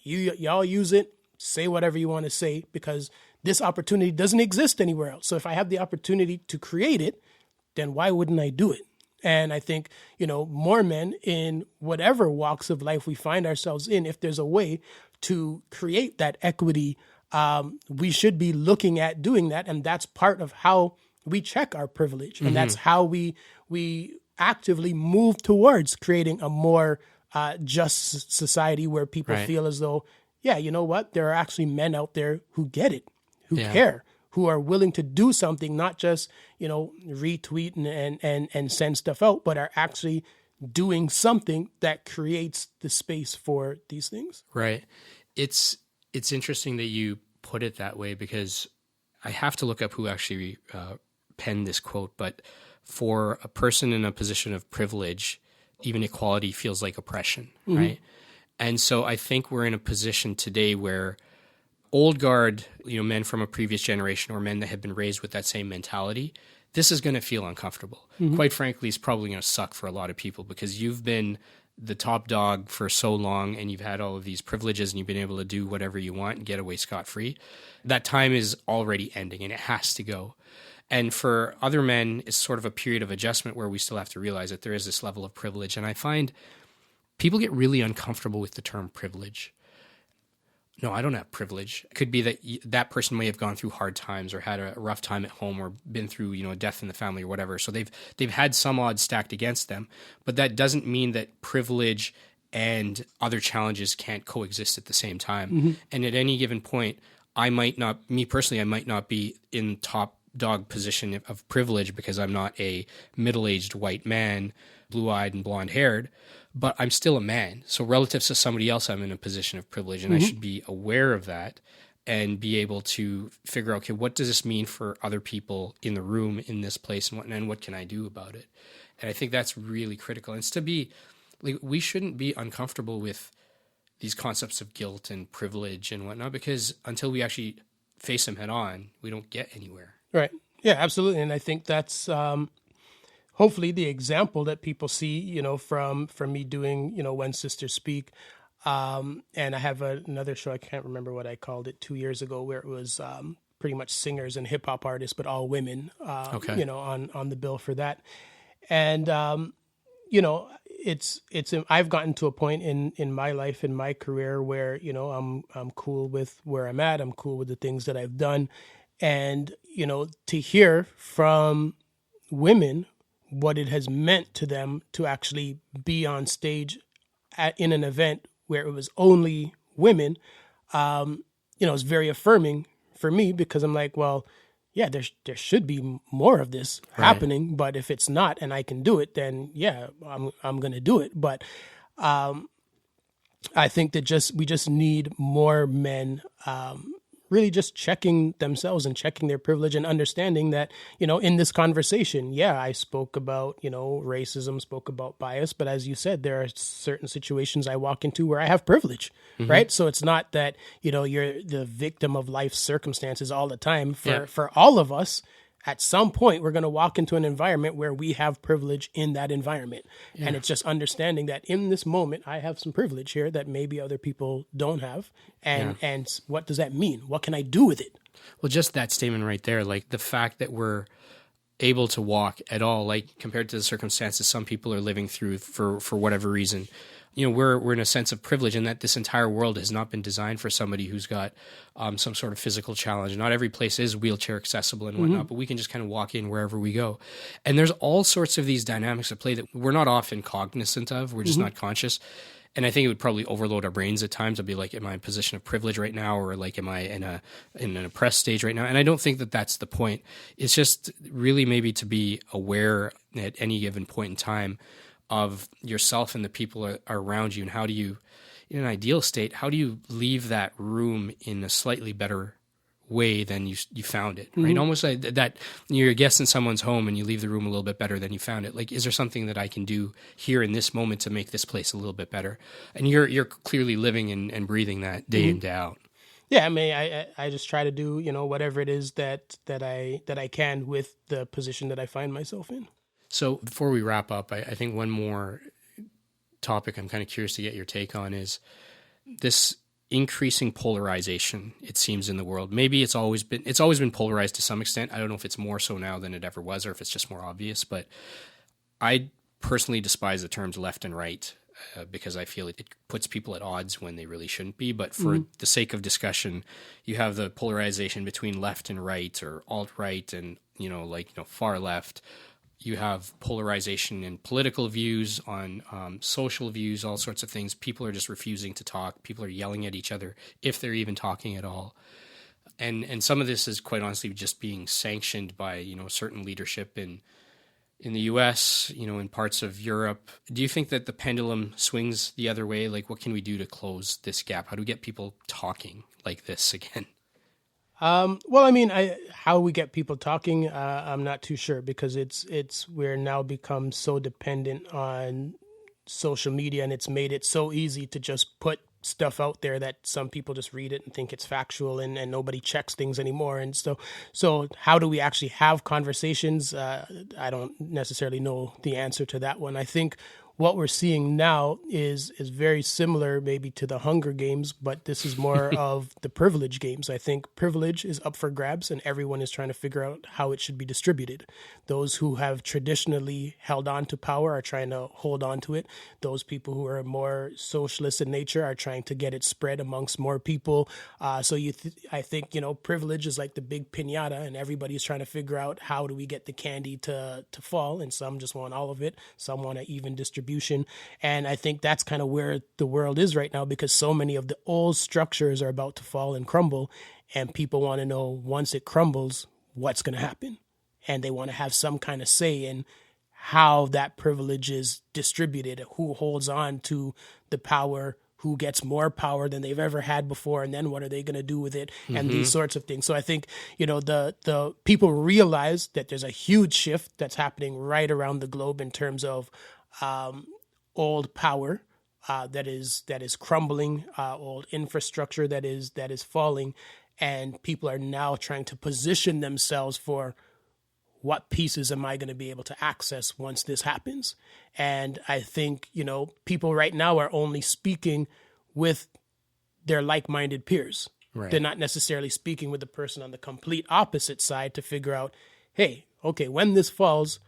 Y'all use it, say whatever you want to say, because this opportunity doesn't exist anywhere else. So if I have the opportunity to create it, then why wouldn't I do it? And I think, more men in whatever walks of life we find ourselves in, if there's a way to create that equity, we should be looking at doing that. And that's part of how we check our privilege. And that's how we actively move towards creating a more just society where people feel as though, yeah, you know what? There are actually men out there who get it, who care, who are willing to do something, not just, retweet and send stuff out, but are actually doing something that creates the space for these things. Right. It's interesting that you put it that way, because I have to look up who actually penned this quote, but for a person in a position of privilege, even equality feels like oppression, right? And so I think we're in a position today where old guard, men from a previous generation or men that have been raised with that same mentality, this is going to feel uncomfortable. Quite frankly, it's probably going to suck for a lot of people, because you've been the top dog for so long and you've had all of these privileges and you've been able to do whatever you want and get away scot-free. That time is already ending and it has to go. And for other men, it's sort of a period of adjustment where we still have to realize that there is this level of privilege. And I find people get really uncomfortable with the term privilege. No, I don't have privilege. It could be that that person may have gone through hard times or had a rough time at home or been through, a death in the family or whatever. So they've had some odds stacked against them, but that doesn't mean that privilege and other challenges can't coexist at the same time. And at any given point, I might not be in top dog position of privilege because I'm not a middle-aged white man, blue-eyed and blonde-haired, but I'm still a man. So relative to somebody else, I'm in a position of privilege, and I should be aware of that and be able to figure out, okay, what does this mean for other people in the room, in this place, and what can I do about it? And I think that's really critical. And it's to be, we shouldn't be uncomfortable with these concepts of guilt and privilege and whatnot, because until we actually face them head on, we don't get anywhere. Right. Yeah, absolutely. And I think that's hopefully the example that people see, from me doing, When Sisters Speak. And I have another show, I can't remember what I called it, 2 years ago, where it was pretty much singers and hip hop artists, but all women, on the bill for that. And, I've gotten to a point in my life, in my career where, I'm cool with where I'm at. I'm cool with the things that I've done. And, to hear from women what it has meant to them to actually be on stage in an event where it was only women, it's very affirming for me, because I'm like, well, yeah, there should be more of this happening, but if it's not and I can do it, then yeah, I'm going to do it. But I think that we just need more men really just checking themselves and checking their privilege and understanding that, in this conversation, yeah, I spoke about, racism, spoke about bias, but as you said, there are certain situations I walk into where I have privilege, right? So it's not that, you're the victim of life's circumstances all the time. For all of us, at some point, we're going to walk into an environment where we have privilege in that environment. Yeah. And it's just understanding that in this moment, I have some privilege here that maybe other people don't have. And what does that mean? What can I do with it? Well, just that statement right there, like the fact that we're able to walk at all, like compared to the circumstances some people are living through for whatever reason, we're in a sense of privilege, and that this entire world has not been designed for somebody who's got some sort of physical challenge. Not every place is wheelchair accessible and whatnot, but we can just kind of walk in wherever we go. And there's all sorts of these dynamics at play that we're not often cognizant of. We're just not conscious. And I think it would probably overload our brains at times. I'd be like, am I in a position of privilege right now? Or like, am I in an oppressed stage right now? And I don't think that that's the point. It's just really maybe to be aware at any given point in time of yourself and the people are around you, and how do you, in an ideal state, how do you leave that room in a slightly better way than you found it, right? Almost like that you're a guest in someone's home and you leave the room a little bit better than you found it. Like, is there something that I can do here in this moment to make this place a little bit better? And you're clearly living and breathing that day in, day out. Yeah, I mean, I just try to do, whatever it is that I can with the position that I find myself in. So before we wrap up, I think one more topic I'm kind of curious to get your take on is this increasing polarization, it seems, in the world. Maybe it's always been polarized to some extent. I don't know if it's more so now than it ever was, or if it's just more obvious, but I personally despise the terms left and right. because I feel it puts people at odds when they really shouldn't be. But for the sake of discussion, you have the polarization between left and right, or alt-right and, far left. You have polarization in political views, on social views, all sorts of things. People are just refusing to talk. People are yelling at each other, if they're even talking at all. And some of this is quite honestly just being sanctioned by, certain leadership in the U.S., in parts of Europe. Do you think that the pendulum swings the other way? Like, what can we do to close this gap? How do we get people talking like this again? How we get people talking, I'm not too sure, because we're now become so dependent on social media, and it's made it so easy to just put stuff out there that some people just read it and think it's factual, and nobody checks things anymore. And so how do we actually have conversations? I don't necessarily know the answer to that one. I think what we're seeing now is very similar maybe to the Hunger Games, but this is more of the privilege games. I think privilege is up for grabs, and everyone is trying to figure out how it should be distributed. Those who have traditionally held on to power are trying to hold on to it. Those people who are more socialist in nature are trying to get it spread amongst more people. I think, privilege is like the big piñata, and everybody's trying to figure out how do we get the candy to fall, and some just want all of it. Some want to even distribution. And I think that's kind of where the world is right now, because so many of the old structures are about to fall and crumble, and people want to know, once it crumbles, what's going to happen. And they want to have some kind of say in how that privilege is distributed, who holds on to the power, who gets more power than they've ever had before, and then what are they going to do with it, and these sorts of things. So I think, the people realize that there's a huge shift that's happening right around the globe in terms of old power that is crumbling, old infrastructure that is falling, and people are now trying to position themselves for what pieces am I going to be able to access once this happens. And I think, people right now are only speaking with their like-minded peers. Right. They're not necessarily speaking with the person on the complete opposite side to figure out, hey, okay, when this falls,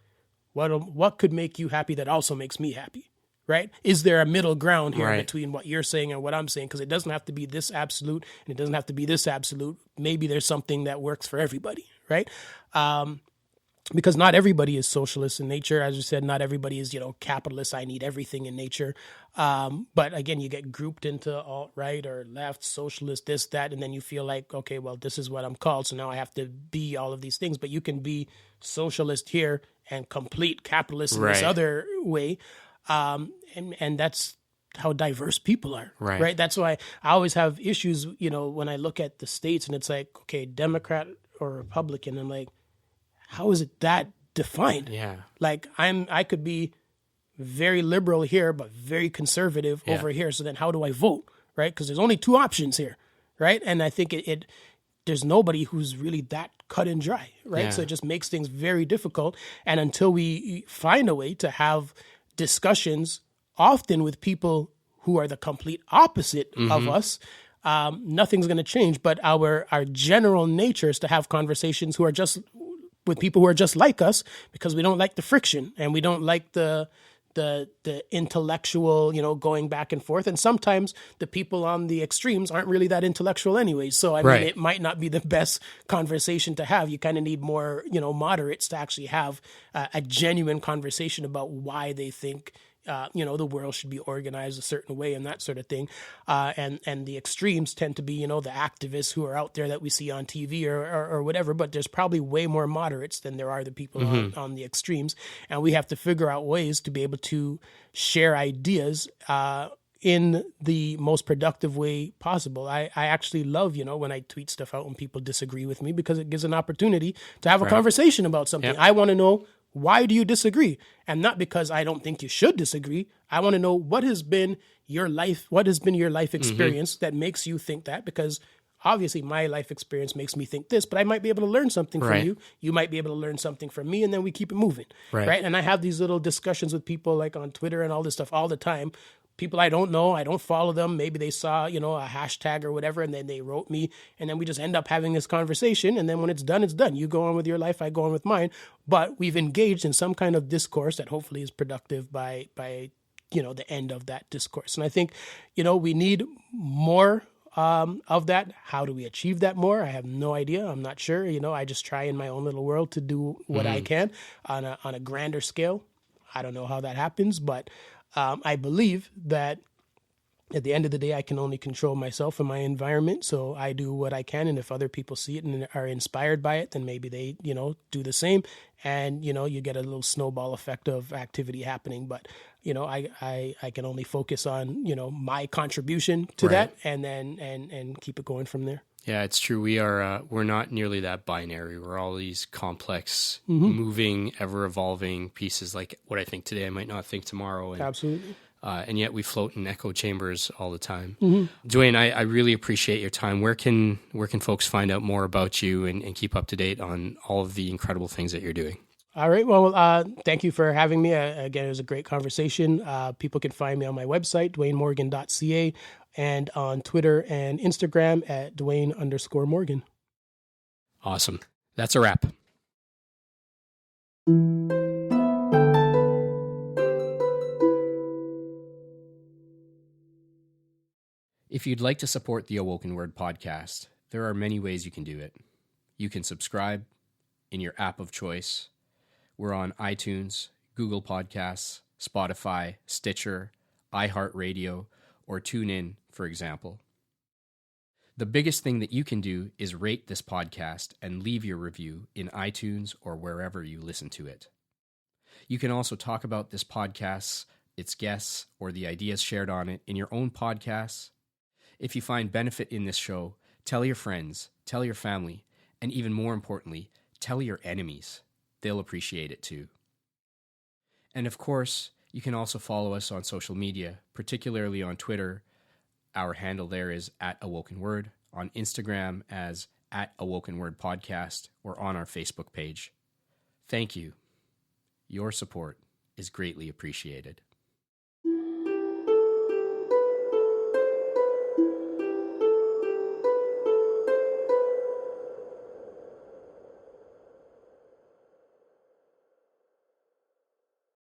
what could make you happy that also makes me happy, right? Is there a middle ground here between what you're saying and what I'm saying? Because it doesn't have to be this absolute, and it doesn't have to be this absolute. Maybe there's something that works for everybody, right? Because not everybody is socialist in nature. As you said, not everybody is, capitalist. I need everything in nature. But again, you get grouped into alt-right or left, socialist, this, that, and then you feel like, okay, well, this is what I'm called, so now I have to be all of these things. But you can be socialist here and complete capitalist in this other way. And that's how diverse people are, right? That's why I always have issues, when I look at the states and it's like, okay, Democrat or Republican, I'm like, how is it that defined? Yeah. Like I could be very liberal here, but very conservative over here. So then how do I vote? Right. Because there's only two options here. Right. And I think there's nobody who's really that cut and dry. Right. Yeah. So it just makes things very difficult. And until we find a way to have discussions often with people who are the complete opposite of us, nothing's going to change. But our general nature is to have conversations with people who are just like us, because we don't like the friction and we don't like the intellectual, going back and forth. And sometimes the people on the extremes aren't really that intellectual anyway. So I mean, it might not be the best conversation to have. You kind of need more, moderates to actually have a genuine conversation about why they think the world should be organized a certain way and that sort of thing. And the extremes tend to be, the activists who are out there that we see on TV or whatever, but there's probably way more moderates than there are the people on the extremes. And we have to figure out ways to be able to share ideas in the most productive way possible. I actually love, when I tweet stuff out when people disagree with me, because it gives an opportunity to have a conversation about something. Yep. I want to know, why do you disagree? And not because I don't think you should disagree. I want to know what has been your life experience that makes you think that, because obviously my life experience makes me think this, but I might be able to learn something from you. You might be able to learn something from me, and then we keep it moving. Right. And I have these little discussions with people like on Twitter and all this stuff all the time. People I don't know, I don't follow them. Maybe they saw, a hashtag or whatever, and then they wrote me, and then we just end up having this conversation. And then when it's done, it's done. You go on with your life, I go on with mine. But we've engaged in some kind of discourse that hopefully is productive by the end of that discourse. And I think, we need more of that. How do we achieve that more? I have no idea. I'm not sure. I just try in my own little world to do what I can on a grander scale. I don't know how that happens, but I believe that at the end of the day, I can only control myself and my environment. So I do what I can. And if other people see it and are inspired by it, then maybe they, do the same. And, you get a little snowball effect of activity happening. But, I can only focus on, my contribution to that and then and keep it going from there. Yeah, it's true. We're not nearly that binary. We're all these complex, moving, ever evolving pieces. Like what I think today, I might not think tomorrow. And, absolutely. And yet we float in echo chambers all the time. Dwayne, I really appreciate your time. Where can folks find out more about you and keep up to date on all of the incredible things that you're doing? All right. Well, thank you for having me. Again, it was a great conversation. People can find me on my website, dwaynemorgan.ca, and on Twitter and Instagram at Dwayne_Morgan. Awesome. That's a wrap. If you'd like to support the AwokenWord podcast, there are many ways you can do it. You can subscribe in your app of choice. We're on iTunes, Google Podcasts, Spotify, Stitcher, iHeartRadio, or TuneIn, for example. The biggest thing that you can do is rate this podcast and leave your review in iTunes or wherever you listen to it. You can also talk about this podcast, its guests, or the ideas shared on it in your own podcasts. If you find benefit in this show, tell your friends, tell your family, and even more importantly, tell your enemies. They'll appreciate it too. And of course, you can also follow us on social media, particularly on Twitter. Our handle there is @AwokenWord, on Instagram as @AwokenWord Podcast, or on our Facebook page. Thank you. Your support is greatly appreciated.